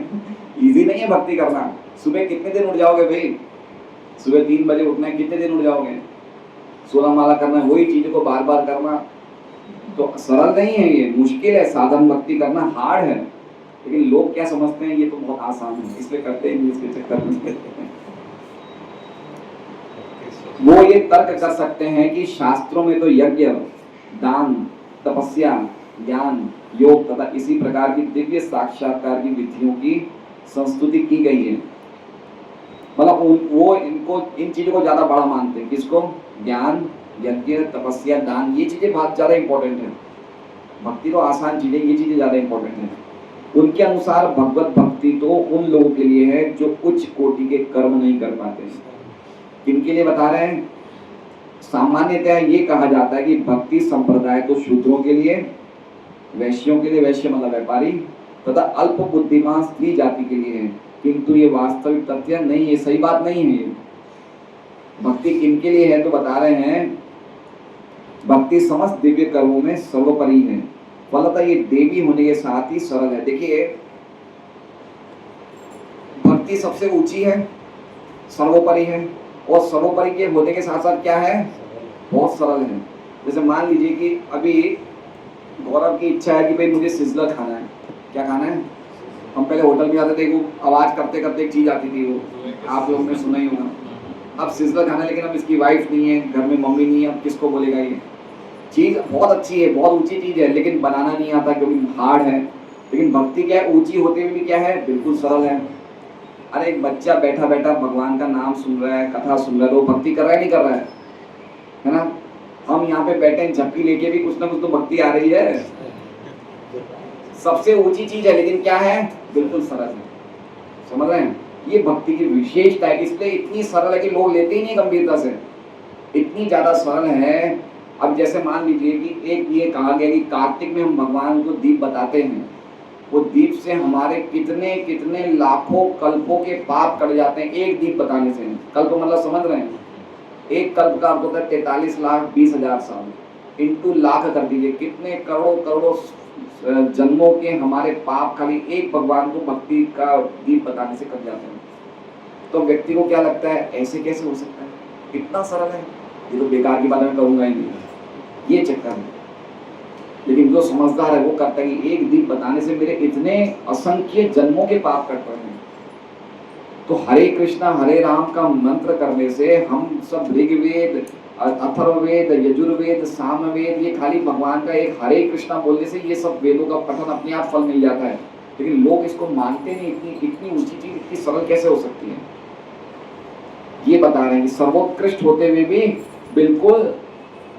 इजी नहीं है भक्ति करना। सुबह कितने दिन उठ जाओगे भाई? सुबह 3 बजे उठना है, कितने दिन उठ जाओगे? 16 माला करना है, वही चीज को बार बार करना तो सरल नहीं है, ये मुश्किल है। साधन भक्ति करना हार्ड है, लेकिन लोग क्या समझते हैं ये तो बहुत आसान है, इसलिए करते हैं, इसके चक्कर में वो ये तर्क कर सकते हैं कि शास्त्रों में तो यज्ञ, दान, तपस्या, ज्ञान, योग तथा इसी प्रकार की दिव्य साक्षात्कार की विधियों की संस्तुति की गई है। मतलब वो इनको इन चीजों को ज्यादा बड़ा मानते हैं। किसको? ज्ञान, यज्ञ, तपस्या, दान, ये चीजें बहुत ज्यादा इंपॉर्टेंट है। भक्ति तो आसान चीजें, ये चीजें ज्यादा इंपॉर्टेंट है। उनके अनुसार भगवत भक्ति तो उन लोगों के लिए है जो उच्च कोटि के कर्म नहीं कर पाते। किनके लिए बता रहे हैं? सामान्यतः ये कहा जाता है कि भक्ति संप्रदाय तो शूद्रों के लिए, वैश्यों के लिए, वैश्य मतलब व्यापारी, तथा अल्प बुद्धिमान स्त्री जाति के लिए है, किंतु ये वास्तविक तथ्य नहीं है, सही बात नहीं है। ये भक्ति किनके लिए है तो बता रहे हैं, भक्ति समस्त दिव्य कर्मों में सर्वोपरि है, फलतः ये देवी होने के साथ ही सरल है। देखिए भक्ति सबसे ऊंची है, सर्वोपरि है, और सर्वोपरि के होने के साथ साथ क्या है? बहुत सरल है। जैसे मान लीजिए कि अभी गौरव की इच्छा है कि भाई मुझे सिजलर खाना है। क्या खाना है? हम पहले होटल में जाते थे, वो आवाज करते करते एक चीज आती थी, वो आप लोगों ने सुना ही होगा। अब सिजलर खाना, लेकिन अब इसकी वाइफ नहीं है, घर में मम्मी नहीं है, अब किसको बोलेगा? ये चीज बहुत अच्छी है, बहुत ऊंची चीज है, लेकिन बनाना नहीं आता क्योंकि हार्ड है। लेकिन भक्ति क्या है, ऊंची होते हुए भी क्या है, बिल्कुल सरल है। अरे एक बच्चा बैठा बैठा भगवान का नाम सुन रहा है, कथा सुन रहा है, वो भक्ति कर रहा है नहीं कर रहा है ना? हम यहाँ पे बैठे हैं झपकी लेके भी कुछ ना कुछ तो भक्ति आ रही है। सबसे ऊंची चीज है, लेकिन क्या है, बिल्कुल सरल है। समझ रहे हैं? ये भक्ति की विशेषता है, इसलिए इतनी सरल है कि लोग लेते ही नहीं गंभीरता से, इतनी ज्यादा सरल है। अब जैसे मान लीजिए कि एक ये कहा गया कि कार्तिक में हम भगवान को दीप बताते हैं, वो दीप से हमारे कितने कितने लाखों कल्पों के पाप कट जाते हैं एक दीप बताने से। कल्प मतलब समझ रहे हैं? एक कल्प का अर्थ होता है 43,20,000 साल, इंटू लाख कर दीजिए, कितने करोड़ों करोड़ों जन्मों के हमारे पाप खाली एक भगवान को भक्ति का दीप बताने से कट जाते हैं। तो व्यक्ति को क्या लगता है, ऐसे कैसे हो सकता है, इतना सरल है, ये तो बेकार की बात मैं करूंगा ही नहीं, ये चक्कर है। लेकिन जो समझदार है वो करता है कि एक दीप बताने से मेरे इतने असंख्य जन्मों के पाप कट रहे हैं। तो हरे कृष्णा हरे राम का मंत्र करने से हम सब ऋग्वेद, अथर्ववेद, यजुर्वेद, सामवेद, ये खाली भगवान का एक हरे कृष्णा बोलने से ये सब वेदों का पठन अपने आप फल मिल जाता है। लेकिन लोग इसको मानते नहीं, इतनी ऊंची चीज इतनी सरल कैसे हो सकती है। ये बता रहे हैं कि सर्वोत्कृष्ट होते हुए भी बिल्कुल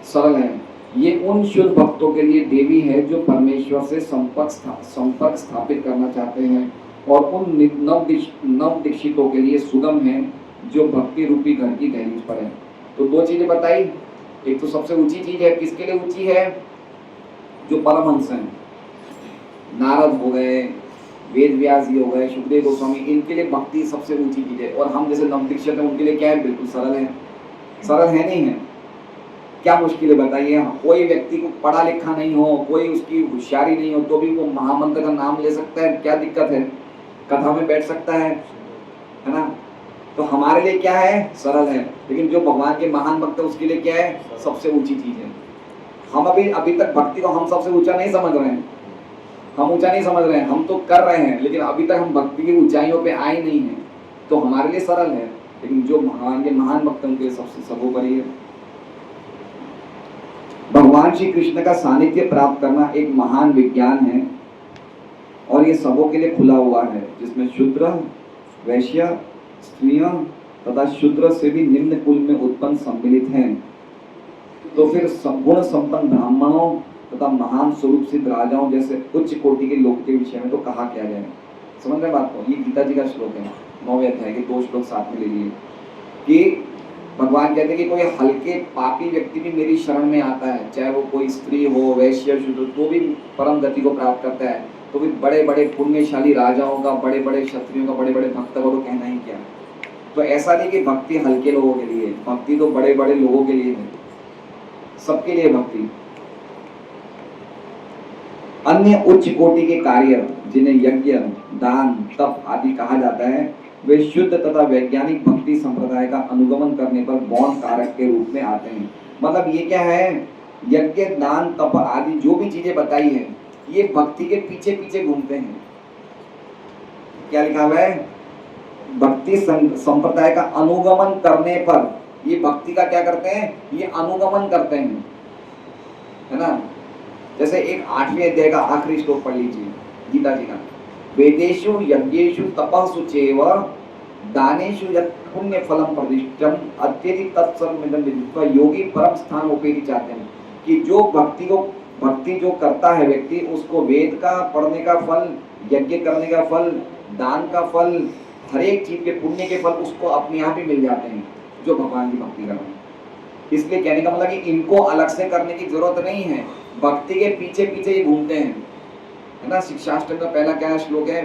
सरल है। ये उन शुद्ध भक्तों के लिए देवी है जो परमेश्वर से संपर्क स्थापित करना चाहते हैं, और उन नव दीक्षितों के लिए सुगम है जो भक्ति रूपी घर की दहलीज पर है। तो दो चीजें बताई, एक तो सबसे ऊंची चीज है, किसके लिए ऊंची है, जो परमहंस हैं, नारद हो गए, वेद व्यास जी हो गए, सुखदेव गोस्वामी, इनके लिए भक्ति सबसे ऊंची चीज है। और हम जैसे नवदीक्षित हैं उनके लिए क्या है, बिल्कुल सरल है। सरल है नहीं है? क्या मुश्किल है बताइए? कोई व्यक्ति को पढ़ा लिखा नहीं हो, कोई उसकी होशियारी नहीं हो, तो भी वो महामंत्र का नाम ले सकता है, क्या दिक्कत है? कथा में बैठ सकता है ना? तो हमारे लिए क्या है, सरल है। लेकिन जो भगवान के महान भक्त है उसके लिए क्या है, सबसे ऊंची चीज है। हम अभी तक भक्ति को हम सबसे ऊंचा नहीं समझ रहे हैं, हम ऊंचा नहीं समझ रहे हैं, हम तो कर रहे हैं, लेकिन अभी तक हम भक्ति की ऊंचाइयों पे आए नहीं हैं। तो हमारे लिए सरल है, लेकिन जो भगवान के महान भक्त उनके सबसे सर्वोपरि है। भगवान श्री कृष्ण का सानिध्य प्राप्त करना एक महान विज्ञान है, और ये सबों के लिए खुला हुआ है, जिसमें शूद्र, वैश्य, स्त्रियां तथा शूद्र से भी निम्न कुल में उत्पन्न सम्मिलित हैं। तो फिर गुण संपन्न ब्राह्मणों तथा महान स्वरूप सिद्ध राजाओं जैसे उच्च कोटि के लोग के विषय में तो कहा क्या जाए। समझ रहे बात को? ये गीता जी का श्लोक है, 9वें अध्याय के 2 श्लोक साथ में ले लिए, कि भगवान कहते हैं कि कोई हल्के पापी व्यक्ति भी मेरी शरण में आता है, चाहे वो कोई स्त्री हो, वैश्य, शूद्र, तो भी परम गति को प्राप्त करता है। तो भी बड़े बड़े पुण्यशाली राजाओं का, बड़े बड़े क्षत्रियों का, बड़े बड़े भक्त का तो कहना ही क्या। तो ऐसा नहीं कि भक्ति हल्के लोगों के लिए, भक्ति तो बड़े बड़े लोगों के लिए है, सबके लिए भक्ति। अन्य उच्च कोटि के कार्य जिन्हें यज्ञ, दान, तप आदि कहा जाता है, वे शुद्ध तथा वैज्ञानिक भक्ति संप्रदाय का अनुगमन करने पर गौण कारक के रूप में आते हैं। मतलब ये क्या है, यज्ञ, दान, तप आदि जो भी चीजें बताई है, ये भक्ति के पीछे पीछे घूमते हैं। क्या लिखा हुआ है, भक्ति संप्रदाय का अनुगमन करने पर, ये भक्ति का क्या करते हैं, ये अनुगमन करते हैं, है ना? जैसे एक 8वें अध्याय का आखिरी श्लोक पढ़ लीजिए गीता जी का, वेदेषु यज्ञेषु तपस्सु चैव दानेषु यत् पुण्य फलम प्रदिष्टम अत्यधि तत्सर्वमिदं विदित्वा योगी परम स्थान उपेति चाहते हैं। कि जो भक्ति जो करता है व्यक्ति, उसको वेद का पढ़ने का फल, यज्ञ करने का फल, दान का फल, हर एक चीज के पुण्य के फल उसको अपने आप ही मिल जाते हैं जो भगवान की भक्ति कर रहे हैं। इसलिए कहने का मतलब कि इनको अलग से करने की जरूरत नहीं है, भक्ति के पीछे पीछे ही घूमते हैं, है ना? शिक्षाष्टक का पहला क्या श्लोक है,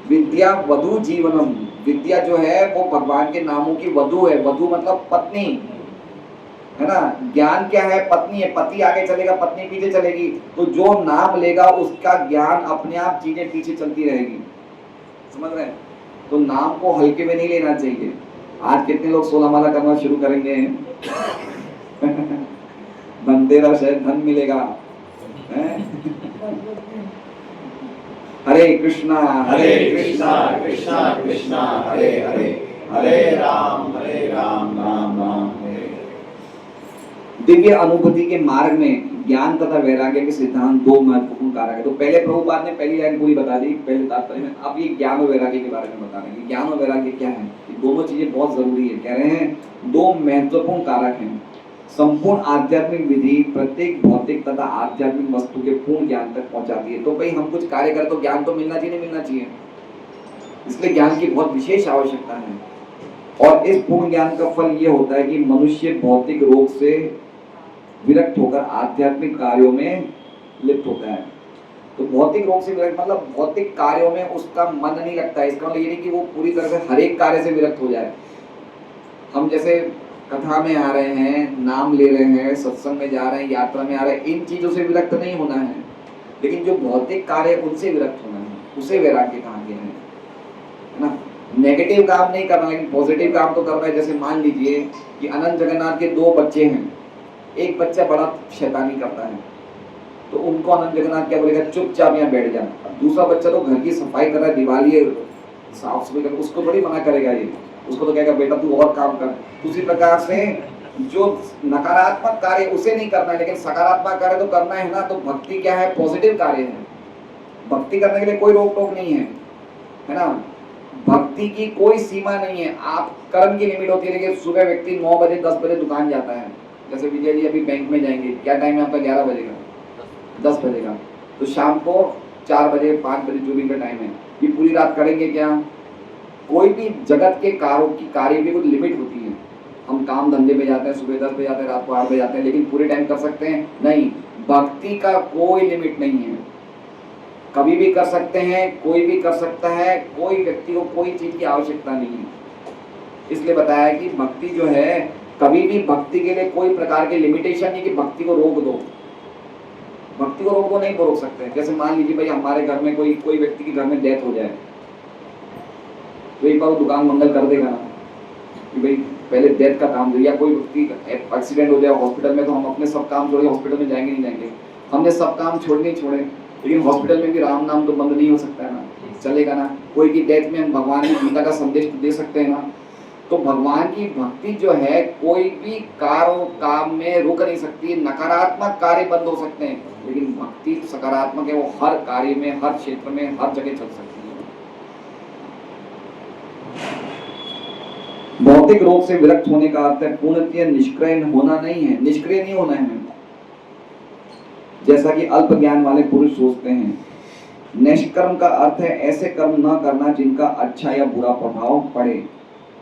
विद्या वधु जीवनम। विद्या जो है वो भगवान के नामों की वधु है, वधु मतलब पत्नी, है ना? ज्ञान क्या है, पत्नी है, पति आगे चलेगा, पत्नी पीछे चलेगी, तो जो नाम लेगा उसका ज्ञान अपने आप चीजें पीछे चलती रहेगी। समझ रहे हैं? तो नाम को हल्के में नहीं लेना चाहिए। आज कितने लोग 16 माला करना शुरू करेंगे धनतेरस है, धन मिलेगा, हरे कृष्णा कृष्णा कृष्णा कृष्णा हरे हरे, हरे राम राम राम हरे हरे। दिव्य अनुभूति के मार्ग में ज्ञान तथा वैराग्य के सिद्धांत दो महत्वपूर्ण कारक है। तो पहले प्रभुपाद ने पहली लाइन पूरी बता दी पहले तात्पर्य में, अब ये ज्ञान और वैराग्य के बारे में बता रहे हैं। ज्ञान और वैराग्य क्या है, ये दोनों चीजें बहुत जरूरी है। कह रहे हैं दो महत्वपूर्ण कारक हैं। संपूर्ण आध्यात्मिक विधि प्रत्येक भौतिक तथा आध्यात्मिक वस्तु के पूर्ण ज्ञान तक पहुंचाती है। तो भाई हम कुछ कार्य करें तो ज्ञान तो मिलना चाहिए, नहीं मिलना चाहिए, इसलिए ज्ञान की बहुत विशेष आवश्यकता है। और इस पूर्ण ज्ञान का फल ये होता है कि मनुष्य भौतिक रोग से विरक्त होकर आध्यात्मिक कार्यों में लिप्त होता है। तो भौतिक रोग से विरक्त मतलब भौतिक कार्यों में उसका मन नहीं लगता है। इसका मतलब ये नहीं कि वो पूरी तरह से हर एक कार्य से विरक्त हो जाए। हम जैसे कथा में आ रहे हैं, नाम ले रहे हैं, सत्संग में जा रहे हैं, यात्रा में आ रहे हैं, इन चीजों से विरक्त नहीं होना है, लेकिन जो भौतिक कार्य है उनसे विरक्त होना है, उसे वैराग्य कहा गया है ना। नेगेटिव काम नहीं करना, लेकिन पॉजिटिव काम तो करना है। जैसे मान लीजिए कि अनंत जगन्नाथ के दो बच्चे हैं, एक बच्चा बड़ा शैतानी करता है तो उनको अनंत जगन्नाथ क्या बोलेगा, चुपचाप यहाँ बैठ जाना। दूसरा बच्चा तो घर की सफाई कर रहा है, दिवाली साफ सफाई कर, उसको थोड़ी मना करेगा ये, उसको तो कहेगा बेटा तू और काम कर। उसी प्रकार से जो नकारात्मक कार्य उसे नहीं करना है, लेकिन सकारात्मक कार्य तो करना है ना। तो भक्ति क्या है, पॉजिटिव कार्य है। भक्ति करने के लिए कोई रोक टोक नहीं है ना। भक्ति की कोई सीमा नहीं है। आप कर्म की लिमिट होती है, लेकिन सुबह व्यक्ति 9 बजे 10 बजे दुकान जाता है। जैसे विजय जी अभी बैंक में जाएंगे, क्या टाइम है आपका, 11 बजे का, 10 बजे का, तो शाम को 4 बजे 5 बजे जो भी का टाइम है, ये पूरी रात करेंगे क्या। कोई भी जगत के कार्य की कोई लिमिट होती है। हम काम धंधे पे जाते हैं, सुबह 10 बजे जाते हैं, रात को 8 बजे जाते हैं, लेकिन पूरे टाइम कर सकते हैं नहीं। भक्ति का कोई लिमिट नहीं है, कभी भी कर सकते हैं, कोई भी कर सकता है, कोई व्यक्ति को कोई चीज की आवश्यकता नहीं है। इसलिए बताया कि भक्ति जो है, कभी भी भक्ति के लिए कोई प्रकार के लिमिटेशन नहीं कि भक्ति को रोक दो। भक्ति को रोक दो नहीं रोक सकते। जैसे मान लीजिए भाई हमारे घर में कोई व्यक्ति के घर में डेथ हो जाए, तो एक बार वो दुकान मंगल कर देगा ना कि भाई पहले डेथ का काम दो। या कोई व्यक्ति एक्सीडेंट हो जाए हॉस्पिटल में, तो हम अपने सब काम छोड़े हॉस्पिटल में जाएंगे नहीं जाएंगे। हमने सब काम छोड़े, लेकिन हॉस्पिटल में भी राम नाम तो बंद नहीं हो सकता है ना, चलेगा ना। कोई की डेथ में हम भगवान की गीता का संदेश दे सकते हैं ना। तो भगवान की भक्ति जो है कोई भी काम में रुक नहीं सकती। नकारात्मक कार्य बंद हो सकते हैं, लेकिन भक्ति सकारात्मक है, वो हर कार्य में, हर क्षेत्र में, हर जगह चल सकती है। भौतिक रोग से विरक्त होने का अर्थ है पूर्णतः निष्क्रिय होना नहीं है, निष्क्रिय नहीं होना है जैसा कि अल्प ज्ञान वाले पुरुष सोचते हैं। निष्कर्म का अर्थ है ऐसे कर्म न करना जिनका अच्छा या बुरा प्रभाव पड़े।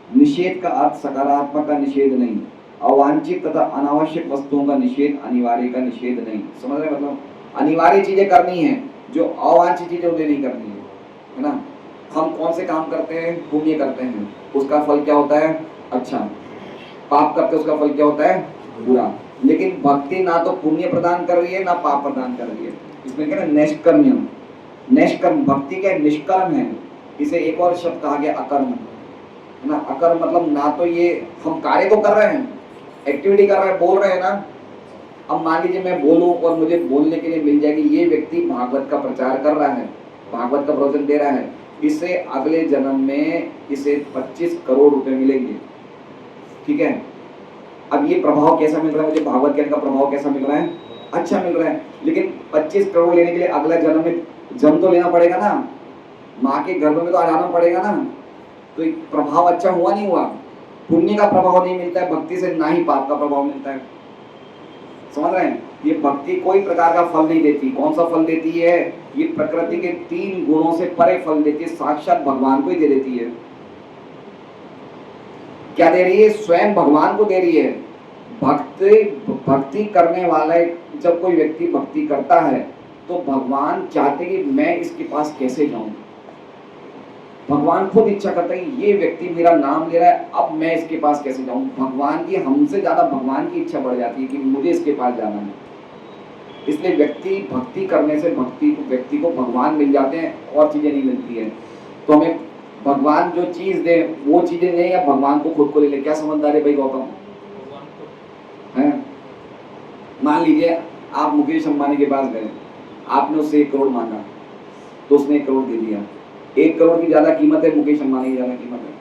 निषेध का अर्थ सकारात्मक का निषेध नहीं, अवांछित तथा अनावश्यक वस्तुओं का निषेध, अनिवार्य का निषेध नहीं। समझ रहे, मतलब अनिवार्य चीजें करनी है, जो अवांछित चीजें उन्हें नहीं करनी है ना। हम कौन से काम करते हैं, पुण्य करते हैं, उसका फल क्या होता है, अच्छा। पाप करते हैं, उसका फल क्या होता है, बुरा। लेकिन भक्ति ना तो पुण्य प्रदान कर रही है, ना पाप प्रदान कर रही है। इसमें क्या है, निष्कर्म्यम। निष्कर्म भक्ति क्या निष्कर्म है। इसे एक और शब्द कहा गया अकर्म ना। अकर्म मतलब ना तो ये हम कार्य तो कर रहे हैं, एक्टिविटी कर रहे हैं, बोल रहे हैं ना। अब मान लीजिए मैं बोलूं और मुझे बोलने के लिए मिल जाएगी, ये व्यक्ति भागवत का प्रचार कर रहा है, भागवत का प्रवचन दे रहा है, इसे अगले जन्म में इसे 25 करोड़ रुपए मिलेंगे, ठीक है। अब ये प्रभाव कैसा मिल रहा है मुझे, भागवत ज्ञान का प्रभाव कैसा मिल रहा है, अच्छा मिल रहा है। लेकिन 25 करोड़ लेने के लिए अगला जन्म में जन्म तो लेना पड़ेगा ना, माँ के गर्भ में तो आ जाना पड़ेगा ना। तो एक प्रभाव अच्छा हुआ नहीं हुआ। पुण्य का प्रभाव नहीं मिलता है भक्ति से, ना ही पाप का प्रभाव मिलता है। समझ रहे हैं, ये भक्ति कोई प्रकार का फल नहीं देती। कौन सा फल देती है, ये प्रकृति के 3 गुणों से परे फल देती है, साक्षात भगवान को ही दे देती है। क्या दे रही है, स्वयं भगवान को दे रही है। भक्ति करने वाला जब कोई व्यक्ति भक्ति करता है तो भगवान चाहते कि मैं इसके पास कैसे जाऊं। भगवान खुद इच्छा करता है कि ये व्यक्ति मेरा नाम ले रहा है, अब मैं इसके पास कैसे जाऊं। भगवान की हमसे ज्यादा भगवान की इच्छा बढ़ जाती है कि मुझे इसके पास जाना है। इसलिए व्यक्ति भक्ति करने से व्यक्ति को भगवान मिल जाते हैं, और चीजें नहीं मिलती है। तो हमें भगवान जो चीज दे वो चीजें नहीं, या भगवान को खुद को ले ले। क्या समझदार है भाई गौतम है। मान लीजिए आप मुकेश अंबानी के पास गए, आपने उससे 1 करोड़ मांगा, तो उसने 1 करोड़ दे दिया। 1 करोड़ की ज्यादा कीमत है, मुकेश अंबानी की ज्यादा कीमत है।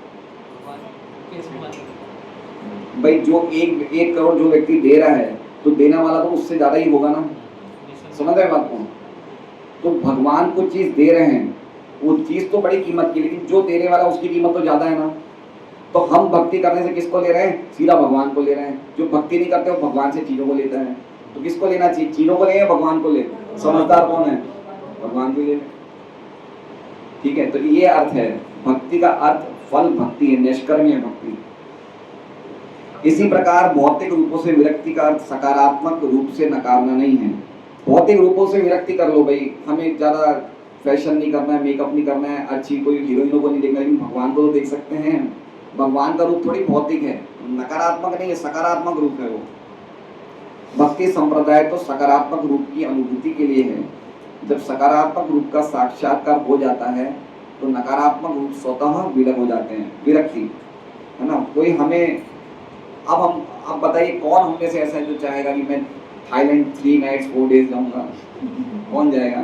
भाई जो एक करोड़ जो व्यक्ति दे रहा है तो देने वाला तो उससे ज्यादा ही होगा ना, समझ रहे बात को? तो भगवान को चीज दे रहे हैं, वो चीज तो बड़ी कीमत की, लेकिन जो देने वाला उसकी कीमत तो ज्यादा है ना। तो हम भक्ति करने से किसको ले रहे हैं? सीधा भगवान को ले रहे हैं। जो भक्ति नहीं करते वो भगवान से चीजों को लेता है। तो किसको लेना चाहिए? चीजों को ले या भगवान को ले? समझदार कौन है? भगवान को ले। ठीक है, तो ये अर्थ है भक्ति का अर्थ फल भक्ति है, निष्कर्म्य भक्ति। इसी प्रकार भौतिक रूपों से विरक्ति का अर्थ सकारात्मक रूप से नकारना नहीं है। भौतिक रूपों से विरक्ति कर लो भाई, हमें ज्यादा फैशन नहीं करना है, मेकअप नहीं करना है, अच्छी कोई हीरोइनों को नहीं देखना, लेकिन भगवान को तो देख सकते हैं। भगवान का रूप थोड़ी भौतिक है, नकारात्मक नहीं है, सकारात्मक रूप है वो। भक्ति संप्रदाय तो सकारात्मक रूप की अनुभूति के लिए है। जब सकारात्मक रूप का साक्षात्कार हो जाता है तो नकारात्मक रूप स्वतः विलग हो जाते हैं, विरक्ति, है ना। कोई हमें अब बताइए कौन हम में से ऐसा है जो चाहेगा कि मैं थाईलैंड 3 नाइट्स 4 डेज जाऊंगा? कौन जाएगा?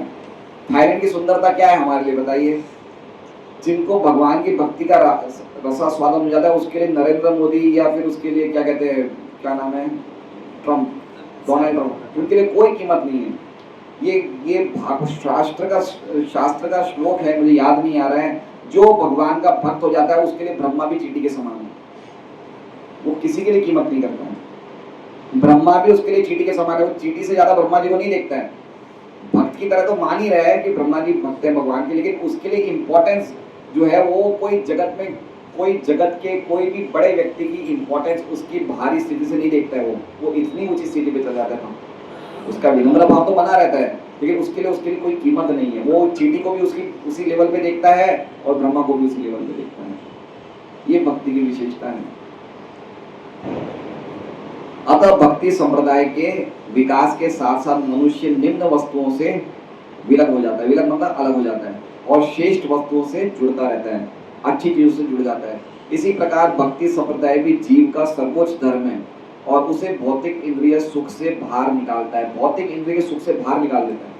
थाईलैंड की सुंदरता क्या है हमारे लिए बताइए? जिनको भगवान की भक्ति का रसास्वादन हो जाता है उसके लिए नरेंद्र मोदी या फिर उसके लिए क्या कहते हैं, क्या नाम है, ट्रम्प, डोनाल्ड ट्रम्प, उनके लिए कोई कीमत नहीं है। ये शास्त्र का श्लोक है, मुझे याद नहीं आ रहा है। जो भगवान का भक्त हो जाता है उसके लिए ब्रह्मा भी चींटी के समान है, वो किसी के लिए कीमत नहीं करता है। ब्रह्मा भी उसके लिए चींटी के समान है, वो चींटी से ज्यादा ब्रह्मा जी को नहीं देखता है। भक्त की तरह तो मान ही रहा है कि ब्रह्मा जी भक्त है भगवान के, लेकिन उसके लिए इम्पोर्टेंस जो है वो कोई जगत में जगत के कोई भी बड़े व्यक्ति की इम्पोर्टेंस उसकी भारी स्थिति से नहीं देखता है। वो इतनी ऊंची स्थिति पे चल जाता है, उसका विनम्र भाव तो बना रहता है, लेकिन उसके लिए कोई कीमत नहीं है। वो चींटी को भी उसी लेवल पे देखता है और ब्रह्मा को भी उसी लेवल पे देखता है। ये भक्ति की विशेषता है। अतः भक्ति संप्रदाय के विकास के साथ साथ मनुष्य निम्न वस्तुओं से विलग हो जाता है, विलग मतलब अलग हो जाता है, और श्रेष्ठ वस्तुओं से जुड़ता रहता है, अच्छी चीजों से जुड़ जाता है। इसी प्रकार भक्ति संप्रदाय भी जीव का सर्वोच्च धर्म है और उसे भौतिक इंद्रिय सुख से बाहर निकालता है। भौतिक इंद्रिय सुख से बाहर निकाल देता है,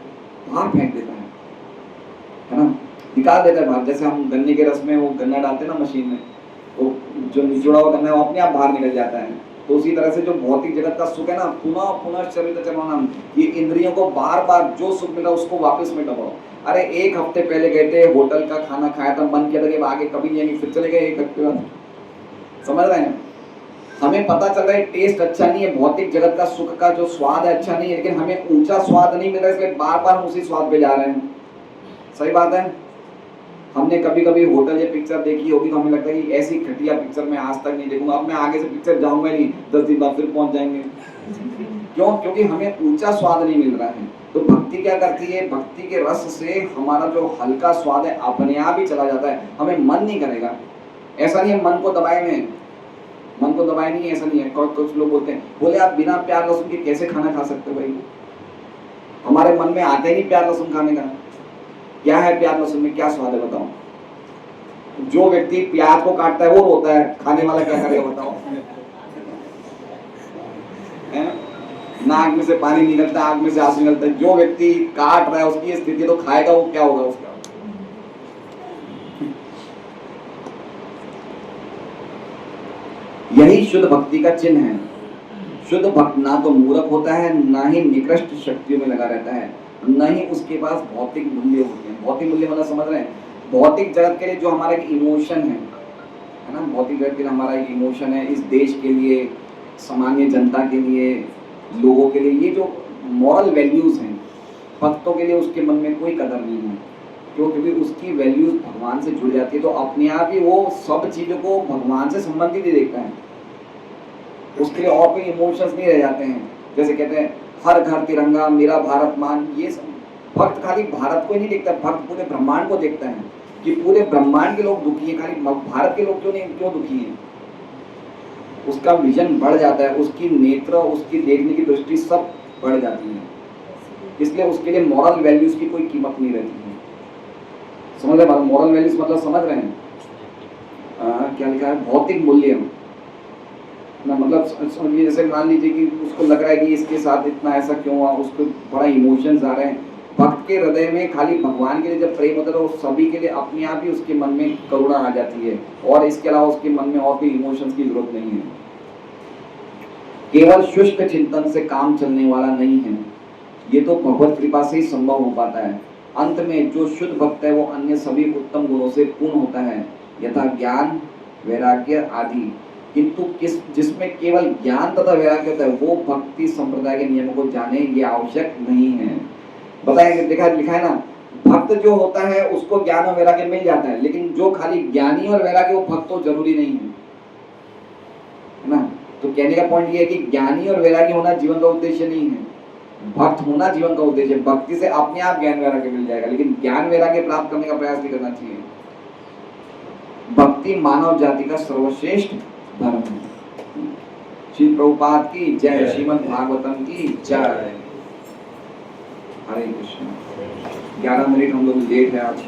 बाहर फेंक देता है ना, निकाल देता है बाहर। जैसे हम गन्ने के रस में वो गन्ना डालते हैं ना मशीन में, तो जो निचोड़ा हुआ गन्ना है वो अपने आप बाहर निकल जाता है। तो उसी तरह से जो भौतिक जगत का सुख है ना, पुनः पुनः चरित चरवाना, ये इंद्रियों को बार बार जो सुख मिला उसको वापस में दबाओ। अरे 1 हफ्ते पहले गए थे, होटल का खाना खाया था, मन किया था कि आगे कभी नहीं आएंगे, फिर चले गए 1 हफ्ते बाद। समझ रहे हैं? हमें पता चल रहा है टेस्ट अच्छा नहीं है, भौतिक जगत का सुख का जो स्वाद है अच्छा नहीं है, लेकिन हमें ऊंचा स्वाद नहीं मिल रहा, इसलिए बार बार हम उसी स्वाद पे जा रहे हैं। सही बात है। हमने कभी कभी होटल या पिक्चर देखी होगी तो हमें लगता है कि ऐसी घटिया पिक्चर मैं आज तक नहीं देखूंगा, अब मैं आगे से पिक्चर जाऊंगा नहीं, 10 दिन बाद फिर पहुंच जाएंगे। क्यों? क्योंकि हमें ऊंचा स्वाद नहीं मिल रहा है। तो भक्ति क्या करती है? भक्ति के रस से हमारा जो हल्का स्वाद है अपने आप ही चला जाता है, हमें मन नहीं करेगा। ऐसा नहीं है मन को दबाए में, मन को दबाए नहीं है, ऐसा नहीं है। कुछ लोग बोलते हैं, बोले आप बिना प्याज लहसुन के कैसे खाना खा सकते हो? भाई हमारे मन में आते ही नहीं प्याज लहसुन खाने का। क्या है प्याज लहसुन में, क्या स्वाद है बताओ? जो व्यक्ति प्याज को काटता है वो रोता है, खाने वाला क्या करेगा बताओ? नाक में से पानी निकलता है, आंख में से आंसू निकलता है। जो व्यक्ति काट रहा है उसकी स्थिति तो खाएगा वो क्या होगा उसका? यही शुद्ध भक्ति का चिन्ह है। शुद्ध भक्त ना तो मूर्ख होता है, ना ही निकृष्ट शक्तियों में लगा रहता है, न ही उसके पास भौतिक मूल्य होते हैं। भौतिक मूल्य मतलब समझ रहे हैं? भौतिक जगत के लिए जो हमारा एक इमोशन है ना, भौतिक जगत के लिए हमारा एक इमोशन है, इस देश के लिए, सामान्य जनता के लिए, लोगों के लिए, ये जो मॉरल वैल्यूज हैं, भक्तों के लिए उसके मन में कोई कदर नहीं है। क्यों? क्योंकि उसकी वैल्यूज भगवान से जुड़ जाती है, तो अपने आप ही वो सब चीजों को भगवान से संबंधित ही देखता है, उसके लिए और कोई इमोशंस नहीं रह जाते हैं। जैसे कहते हैं हर घर तिरंगा, मेरा भारत मान, ये सब भक्त खाली भारत को ही नहीं देखता, भक्त पूरे ब्रह्मांड को देखता है कि पूरे ब्रह्मांड के लोग दुखी हैं, खाली भारत के लोग क्यों दुखी हैं। उसका विजन बढ़ जाता है, उसकी नेत्र, उसकी देखने की दृष्टि सब बढ़ जाती है। इसलिए उसके लिए मॉरल वैल्यूज की कोई कीमत नहीं रहती है। समझ रहे हैं? मॉरल वैल्यूज मतलब समझ रहे हैं? क्या लिखा है? भौतिक मूल्य ना, मतलब समझिए जैसे मान लीजिए कि उसको लग रहा है कि इसके साथ इतना ऐसा क्यों हुआ, उसको बड़ा इमोशंस आ रहे हैं। भक्त के हृदय में खाली भगवान के लिए जब प्रेम होता है तो सभी के लिए अपने आप ही उसके मन में करुणा आ जाती है, और इसके अलावा उसके मन में और कोई इमोशंस की जरूरत नहीं है। केवल शुष्क चिंतन से काम चलने वाला नहीं है, ये तो भगवत कृपा से ही संभव हो पाता है। अंत में जो शुद्ध भक्त है वो अन्य सभी उत्तम गुणों से पूर्ण होता है, यथा ज्ञान, वैराग्य आदि। किंतु जिसमें केवल ज्ञान तथा वैराग्य होता है वो भक्ति संप्रदाय के नियमों को जाने, ये आवश्यक नहीं है। बताएंगे, देखा लिखा है ना, भक्त जो होता है उसको ज्ञान और वैराग्य मिल जाता है, लेकिन जो खाली ज्ञानी और वैराग्य वो भक्त तो जरूरी नहीं है ना। तो कहने का पॉइंट ये है कि ज्ञानी और वैराग्य होना जीवन का उद्देश्य नहीं है, भक्त होना जीवन का उद्देश्य है। भक्ति से अपने आप ज्ञान वैराग्य मिल जाएगा, लेकिन ज्ञान वैराग्य प्राप्त करने का प्रयास नहीं करना चाहिए। भक्ति मानव जाति का सर्वश्रेष्ठ धर्म है। श्री प्रभुपाद की जय, श्रीमद् भागवतम की जय। हरे कृष्ण। 11 मिनट हम लोग लेट है आज।